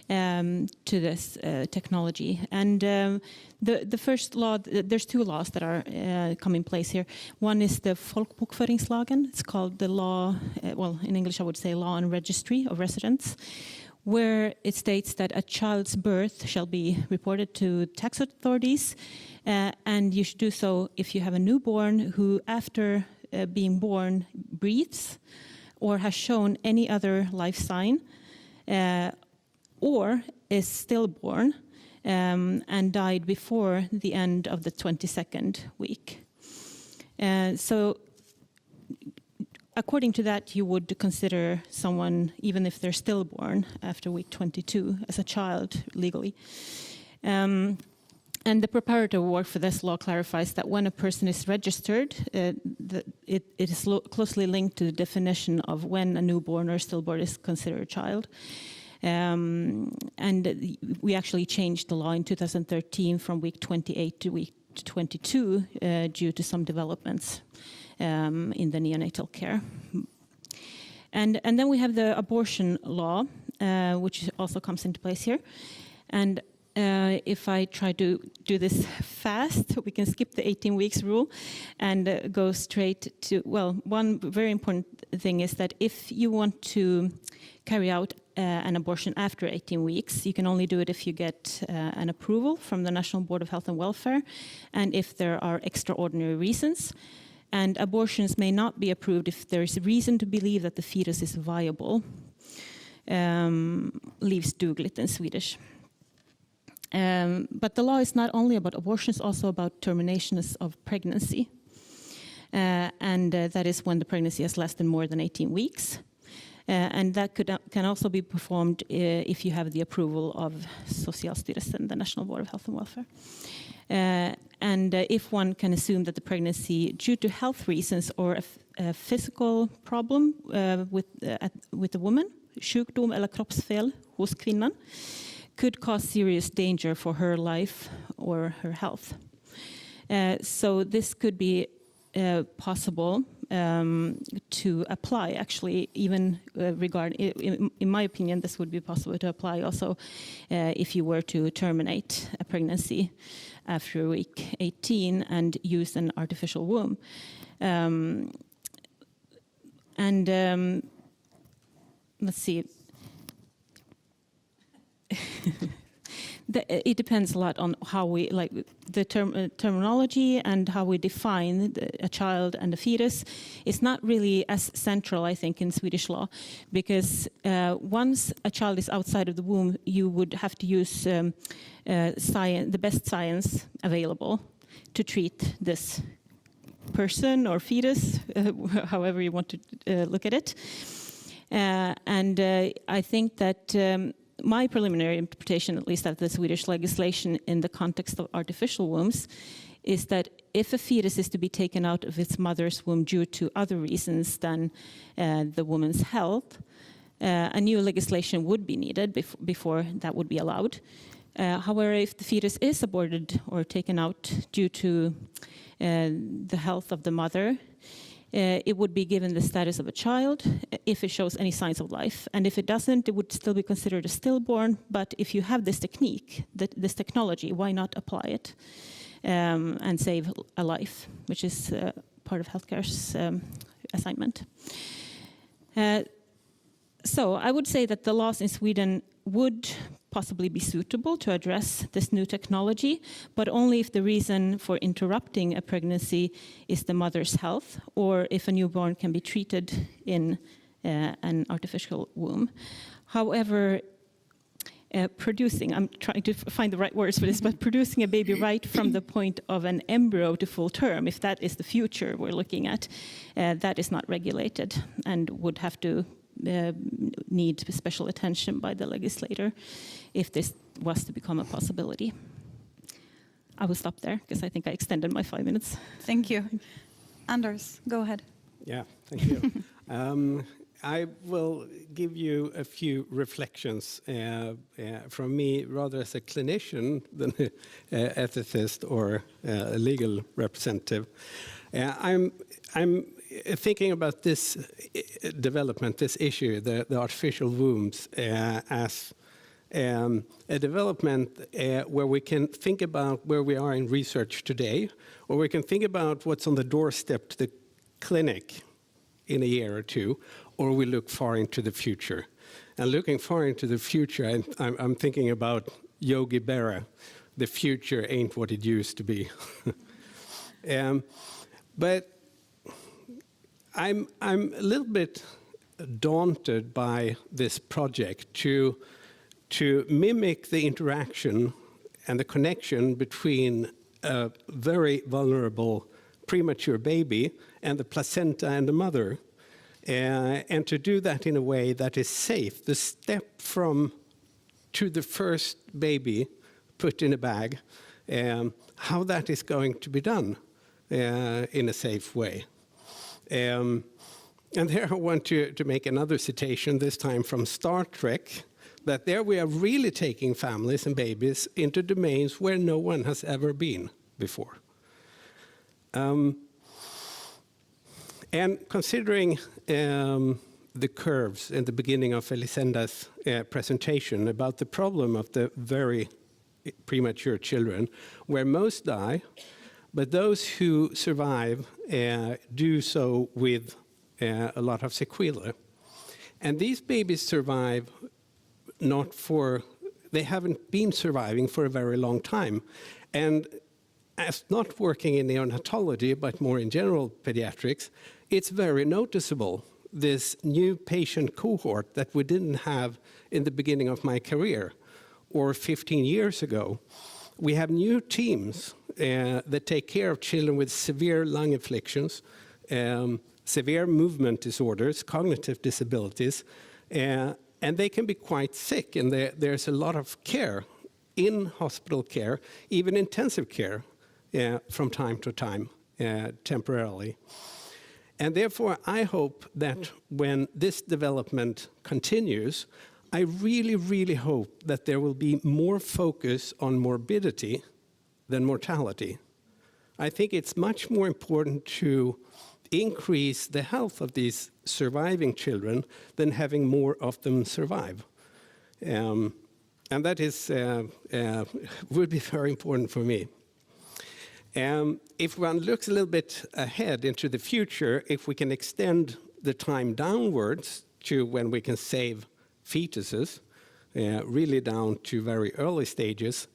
To this technology. And the first law, there's two laws that are come in place here. One is the folkbokföringslagen. It's called the law, well, in English I would say law and registry of residence, where it states that a child's birth shall be reported to tax authorities, and you should do so if you have a newborn who, after being born, breathes or has shown any other life sign, or is stillborn and died before the end of the 22nd week. So according to that, you would consider someone, even if they're stillborn after week 22, as a child legally. And the preparatory work for this law clarifies that when a person is registered, it is closely linked to the definition of when a newborn or stillborn is considered a child. And we actually changed the law in 2013 from week 28 to week 22 due to some developments in the neonatal care. And then we have the abortion law, which also comes into place here. And if I try to do this fast, we can skip the 18 weeks rule and go straight to, well, one very important thing is that if you want to carry out an abortion after 18 weeks, you can only do it if you get an approval from the National Board of Health and Welfare and if there are extraordinary reasons. And abortions may not be approved if there is reason to believe that the fetus is viable. Livsdugligt in Swedish. But the law is not only about abortion, it's also about terminations of pregnancy. And that is when the pregnancy has less than more than 18 weeks. And that can also be performed if you have the approval of Socialstyrelsen, the National Board of Health and Welfare. And if one can assume that the pregnancy, due to health reasons or a physical problem with the woman, sjukdom eller kroppsfel hos kvinnan, could cause serious danger for her life or her health. So this could be possible to apply, actually, even in my opinion, this would be possible to apply also if you were to terminate a pregnancy after week 18 and use an artificial womb. Let's see. It depends a lot on how we, like the terminology and how we define a child and a fetus is not really as central, I think, in Swedish law, because once a child is outside of the womb, you would have to use the best science available to treat this person or fetus, however you want to look at it. I think that my preliminary interpretation, at least of the Swedish legislation in the context of artificial wombs, is that if a fetus is to be taken out of its mother's womb due to other reasons than the woman's health, a new legislation would be needed before that would be allowed. However, if the fetus is aborted or taken out due to the health of the mother, it would be given the status of a child if it shows any signs of life. And if it doesn't, it would still be considered a stillborn. But if you have this technique, this technology, why not apply it and save a life, which is part of healthcare's assignment. So I would say that the laws in Sweden would possibly be suitable to address this new technology, but only if the reason for interrupting a pregnancy is the mother's health, or if a newborn can be treated in an artificial womb. However, I'm trying to find the right words for this, but producing a baby right from the point of an embryo to full term, if that is the future we're looking at, that is not regulated and would have to need special attention by the legislator if this was to become a possibility. I will stop there because I think I extended my 5 minutes. Thank you. Anders, go ahead. Yeah, thank you. I will give you a few reflections from me, rather as a clinician than an ethicist or a legal representative. I'm thinking about this development, this issue, the artificial wombs, as a development where we can think about where we are in research today, or we can think about what's on the doorstep to the clinic in a year or two, or we look far into the future. And looking far into the future, I'm thinking about Yogi Berra, the future ain't what it used to be. But I'm a little bit daunted by this project to mimic the interaction and the connection between a very vulnerable premature baby and the placenta and the mother, and to do that in a way that is safe. The step to the first baby put in a bag, how that is going to be done in a safe way. And there I want to make another citation, this time from Star Trek, that there we are really taking families and babies into domains where no one has ever been before. And considering the curves in the beginning of Elisenda's presentation about the problem of the very premature children, where most die, but those who survive do so with a lot of sequelae. And these babies survive they haven't been surviving for a very long time. And as not working in neonatology, but more in general pediatrics, it's very noticeable, this new patient cohort that we didn't have in the beginning of my career or 15 years ago. We have new teams that take care of children with severe lung afflictions, severe movement disorders, cognitive disabilities, and they can be quite sick, and there's a lot of care in hospital care, even intensive care, from time to time, temporarily. And therefore, I hope that when this development continues, I really, really hope that there will be more focus on morbidity than mortality. I think it's much more important to increase the health of these surviving children than having more of them survive. And that would be very important for me. If one looks a little bit ahead into the future, if we can extend the time downwards to when we can save fetuses, really down to very early stages,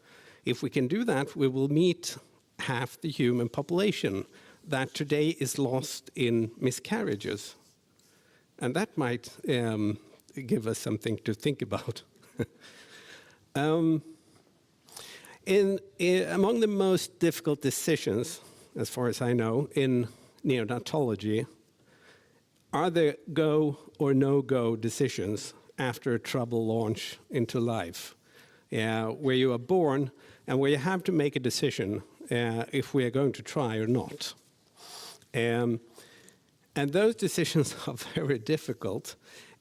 if we can do that, we will meet half the human population that today is lost in miscarriages. And that might give us something to think about. Among the most difficult decisions, as far as I know, in neonatology, are the go or no-go decisions after a troubled launch into life, where you are born and where you have to make a decision if we are going to try or not. And those decisions are very difficult.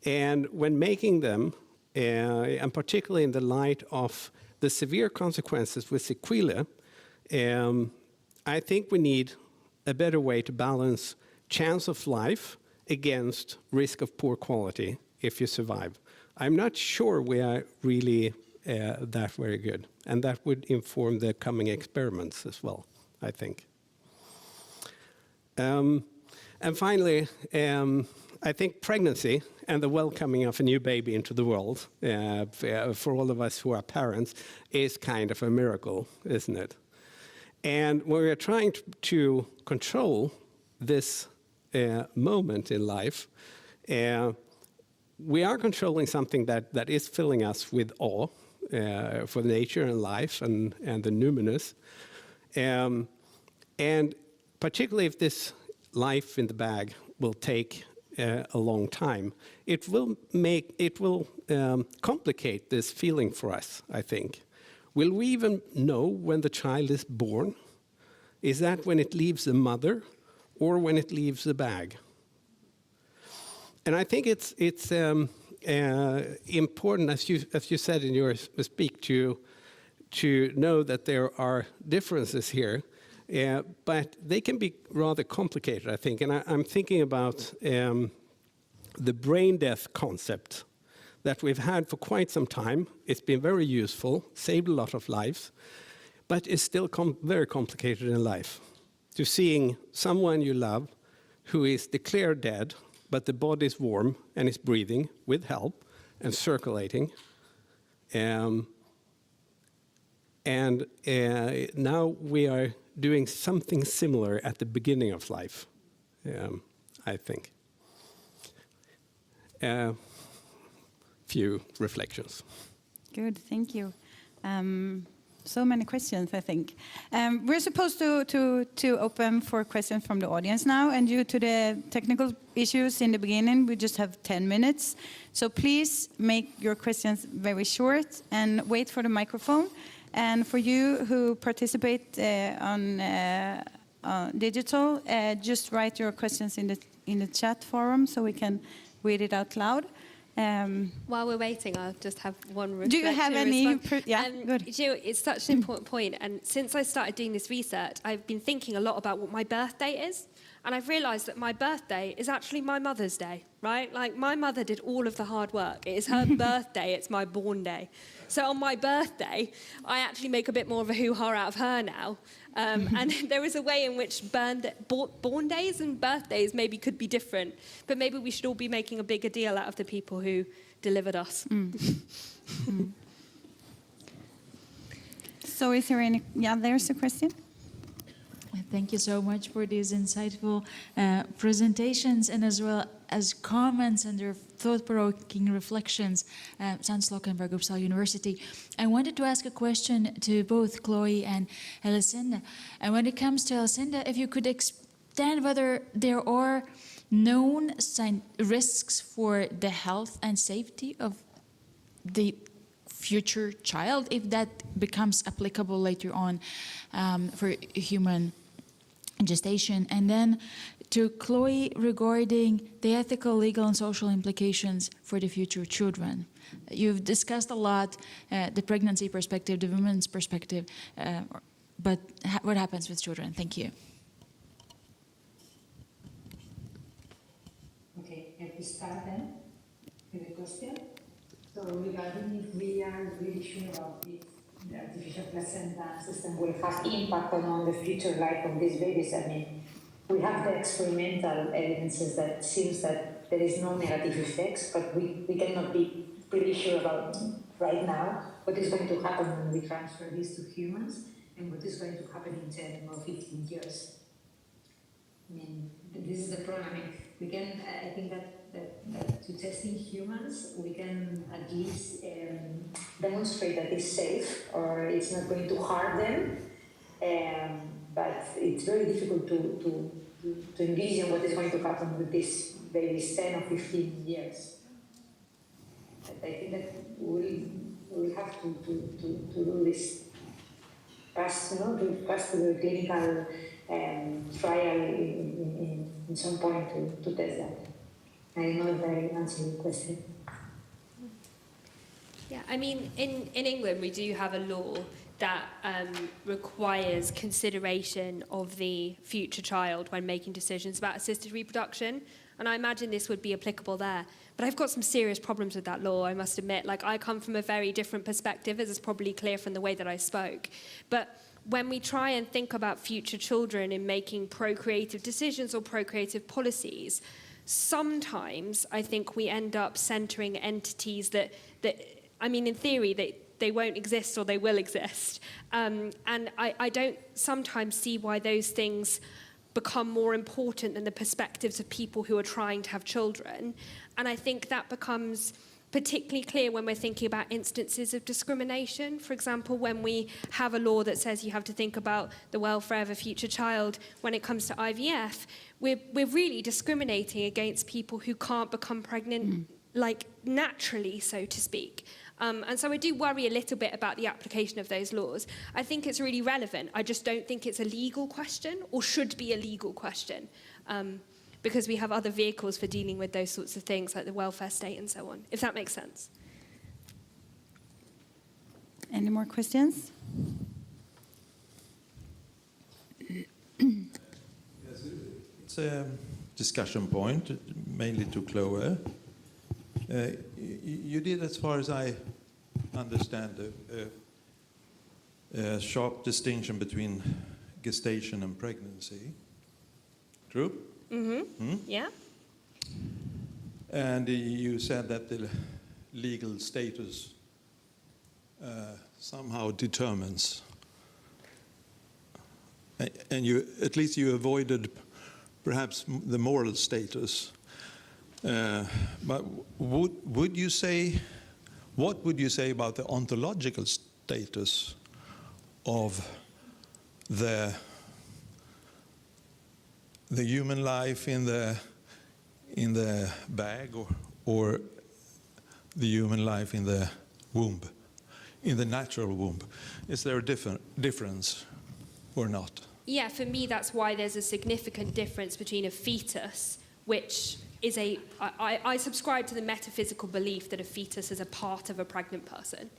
And when making them, and particularly in the light of the severe consequences with sequelae, I think we need a better way to balance chance of life against risk of poor quality if you survive. I'm not sure we are really that very good, and that would inform the coming experiments as well, I think. And finally, I think pregnancy and the welcoming of a new baby into the world, for all of us who are parents, is kind of a miracle, isn't it? And when we are trying to control this moment in life, we are controlling something that is filling us with awe for nature and life and the numinous. And particularly if this life in the bag will take a long time, it will complicate this feeling for us, I think. Will we even know when the child is born? Is that when it leaves the mother or when it leaves the bag? And I think it's important, as you said in your speak, to know that there are differences here, but they can be rather complicated, I think. And I'm thinking about the brain death concept that we've had for quite some time. It's been very useful, saved a lot of lives, but it's still very complicated in life. To seeing someone you love who is declared dead, but the body is warm and is breathing with help and circulating. And now we are doing something similar at the beginning of life, I think. Few reflections. Good, thank you. So many questions, I think. We're supposed to open for questions from the audience now, and due to the technical issues in the beginning, we just have 10 minutes. So please make your questions very short and wait for the microphone. And for you who participate on digital, just write your questions in the chat forum so we can read it out loud. While we're waiting, I'll just have one reflection. Do you have any? Good. You know, it's such an important point. And since I started doing this research, I've been thinking a lot about what my birthday is. And I've realised that my birthday is actually my mother's day, right? Like, my mother did all of the hard work. It is her birthday, it's my born day. So on my birthday, I actually make a bit more of a hoo-ha out of her now. And there is a way in which born days and birthdays maybe could be different, but maybe we should all be making a bigger deal out of the people who delivered us. So is there any, yeah, there's a question. Thank you so much for these insightful presentations and as well as comments and your thought-provoking reflections. San Slockenberg, Uppsala University. I wanted to ask a question to both Chloe and Lucinda. And when it comes to Lucinda, if you could extend whether there are known risks for the health and safety of the future child, if that becomes applicable later on for human gestation. And then to Chloe regarding the ethical, legal and social implications for the future children. You've discussed a lot the pregnancy perspective, the women's perspective, but what happens with children? Thank you. Okay, if we start then with the question. So regarding if we are really sure about if the artificial placenta system will have impact on the future life of these babies, I mean, we have the experimental evidences that seems that there is no negative effects, but we cannot be pretty sure about right now what is going to happen when we transfer this to humans and what is going to happen in 10 or 15 years. I mean, this is the problem. I mean, we can, I think that to test in humans, we can at least demonstrate that it's safe or it's not going to harm them. But it's very difficult to envision what is going to happen with these babies 10 or 15 years. But I think that we'll have to do this, pass to the clinical trial in some point to test that. I don't know if I answered your question. Yeah, I mean, in England, we do have a law that requires consideration of the future child when making decisions about assisted reproduction. And I imagine this would be applicable there. But I've got some serious problems with that law, I must admit. Like, I come from a very different perspective, as is probably clear from the way that I spoke. But when we try and think about future children in making procreative decisions or procreative policies, sometimes I think we end up centering entities that I mean, in theory, they won't exist or they will exist. And I don't sometimes see why those things become more important than the perspectives of people who are trying to have children. And I think that becomes particularly clear when we're thinking about instances of discrimination. For example, when we have a law that says you have to think about the welfare of a future child when it comes to IVF, we're really discriminating against people who can't become pregnant, like naturally, so to speak. And so I do worry a little bit about the application of those laws. I think it's really relevant. I just don't think it's a legal question or should be a legal question. Because we have other vehicles for dealing with those sorts of things, like the welfare state and so on, if that makes sense. Any more questions? Yes, it's a discussion point, mainly to Chloe. You did, as far as I understand, a sharp distinction between gestation and pregnancy. True? Yeah. And you said that the legal status somehow determines, and you at least you avoided perhaps the moral status. But would you say, what would you say about the ontological status of the human life in the bag or the human life in the womb, in the natural womb? Is there a difference or not? Yeah, for me, that's why there's a significant difference between a fetus, which is I subscribe to the metaphysical belief that a fetus is a part of a pregnant person.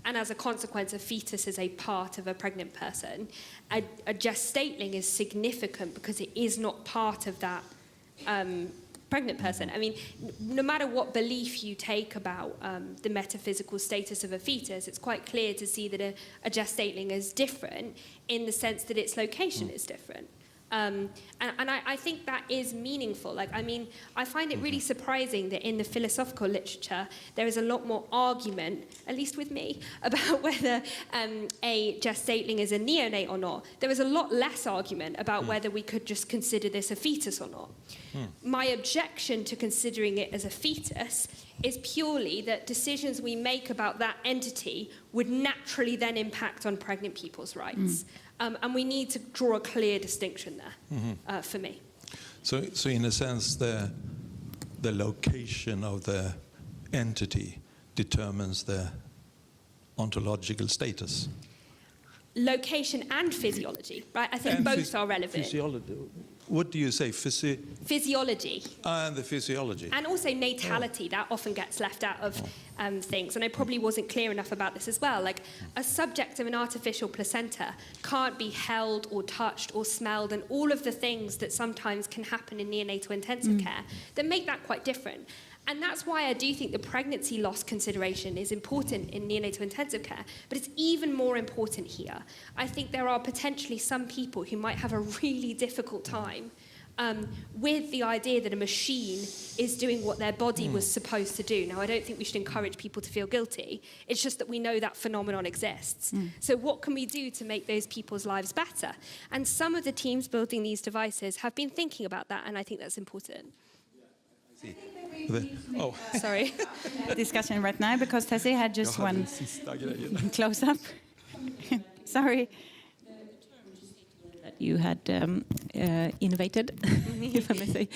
And as a consequence, a fetus is a part of a pregnant person. A gestateling is significant because it is not part of that pregnant person. I mean, no matter what belief you take about the metaphysical status of a fetus, it's quite clear to see that a gestateling is different in the sense that its location is different. And I think that is meaningful. Like, I mean, I find it really surprising that in the philosophical literature, there is a lot more argument, at least with me, about whether a gestateling is a neonate or not. There is a lot less argument about whether we could just consider this a fetus or not. My objection to considering it as a fetus is purely that decisions we make about that entity would naturally then impact on pregnant people's rights. And we need to draw a clear distinction there, for me. So in a sense, the location of the entity determines the ontological status. Location and physiology, right? I think both are relevant. Physiology. What do you say? Physiology. And the physiology. And also natality, that often gets left out of things. And I probably wasn't clear enough about this as well. Like, a subject of an artificial placenta can't be held or touched or smelled, and all of the things that sometimes can happen in neonatal intensive care that make that quite different. And that's why I do think the pregnancy loss consideration is important in neonatal intensive care, but it's even more important here. I think there are potentially some people who might have a really difficult time with the idea that a machine is doing what their body was supposed to do. Now, I don't think we should encourage people to feel guilty. It's just that we know that phenomenon exists. So what can we do to make those people's lives better? And some of the teams building these devices have been thinking about that, and I think that's important. Sorry. Discussion right now, because Tessie had just one close up. Sorry. That you had innovated, if I may say.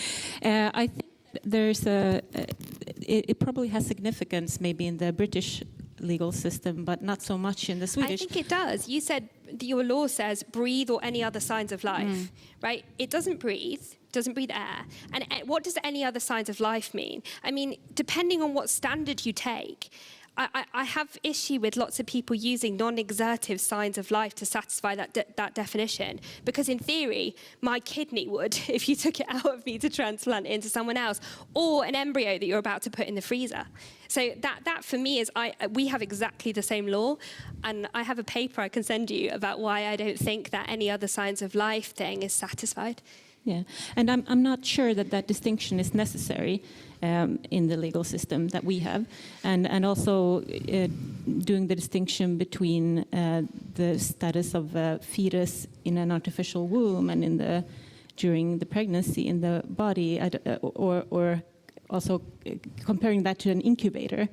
I think there's it probably has significance maybe in the British legal system, but not so much in the Swedish. I think it does. You said your law says breathe or any other signs of life, right? It doesn't breathe air. And what does any other signs of life mean? I mean, depending on what standard you take, I have issue with lots of people using non-exertive signs of life to satisfy that definition. Because in theory, my kidney would, if you took it out of me to transplant it into someone else, or an embryo that you're about to put in the freezer. So that for me is, we have exactly the same law, and I have a paper I can send you about why I don't think that any other signs of life thing is satisfied. Yeah, and I'm not sure that distinction is necessary in the legal system that we have, and also doing the distinction between the status of a fetus in an artificial womb and during the pregnancy in the body, or also comparing that to an incubator.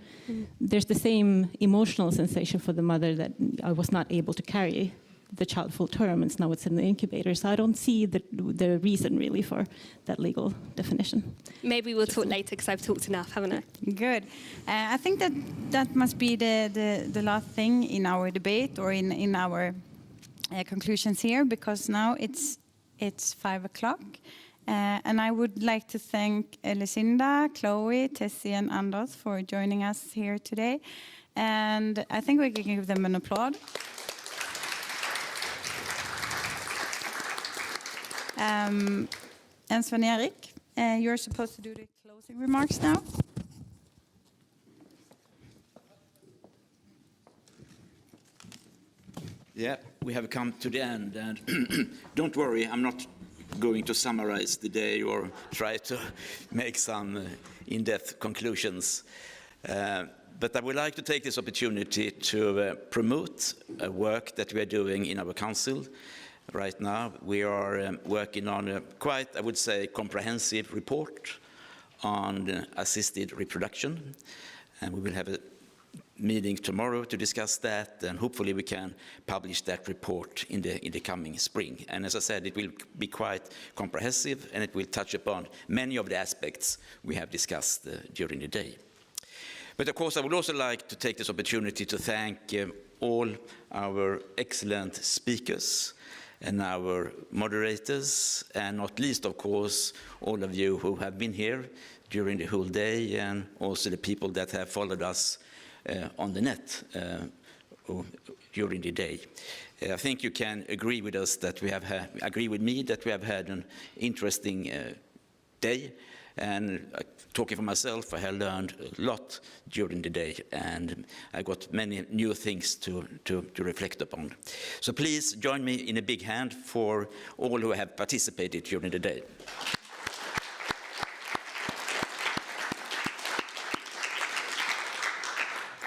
There's the same emotional sensation for the mother that I was not able to carry the child full term, and now it's in the incubator. So I don't see the reason really for that legal definition. Maybe we'll talk later, because I've talked enough, haven't I? Good. I think that must be the last thing in our debate, or in our conclusions here, because now it's 5 o'clock. And I would like to thank Lucinda, Chloe, Tessie, and Anders for joining us here today. And I think we can give them an applause. And Sven-Erik, you're supposed to do the closing remarks now. Yeah, we have come to the end, and don't worry, I'm not going to summarize the day or try to make some in-depth conclusions. But I would like to take this opportunity to promote a work that we are doing in our council. Right now, we are working on a quite, I would say, comprehensive report on assisted reproduction. And we will have a meeting tomorrow to discuss that, and hopefully we can publish that report in the coming spring. And as I said, it will be quite comprehensive, and it will touch upon many of the aspects we have discussed during the day. But of course, I would also like to take this opportunity to thank all our excellent speakers and our moderators, and not least, of course, all of you who have been here during the whole day, and also the people that have followed us on the net during the day. I think you can agree with us that agree with me that we have had an interesting day, And talking for myself, I have learned a lot during the day, and I got many new things to reflect upon. So please join me in a big hand for all who have participated during the day.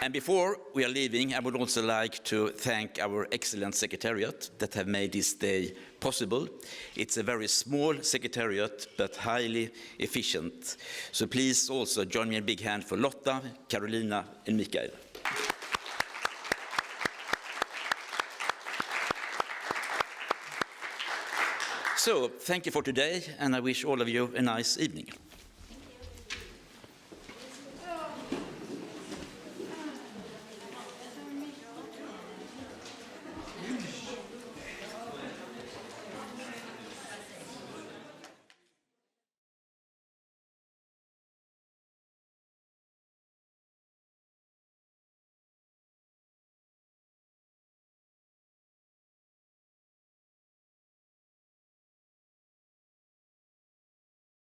And before we are leaving, I would also like to thank our excellent secretariat that have made this day possible. It's a very small secretariat, but highly efficient. So please also join me in a big hand for Lotta, Carolina, and Mikael. So thank you for today, and I wish all of you a nice evening.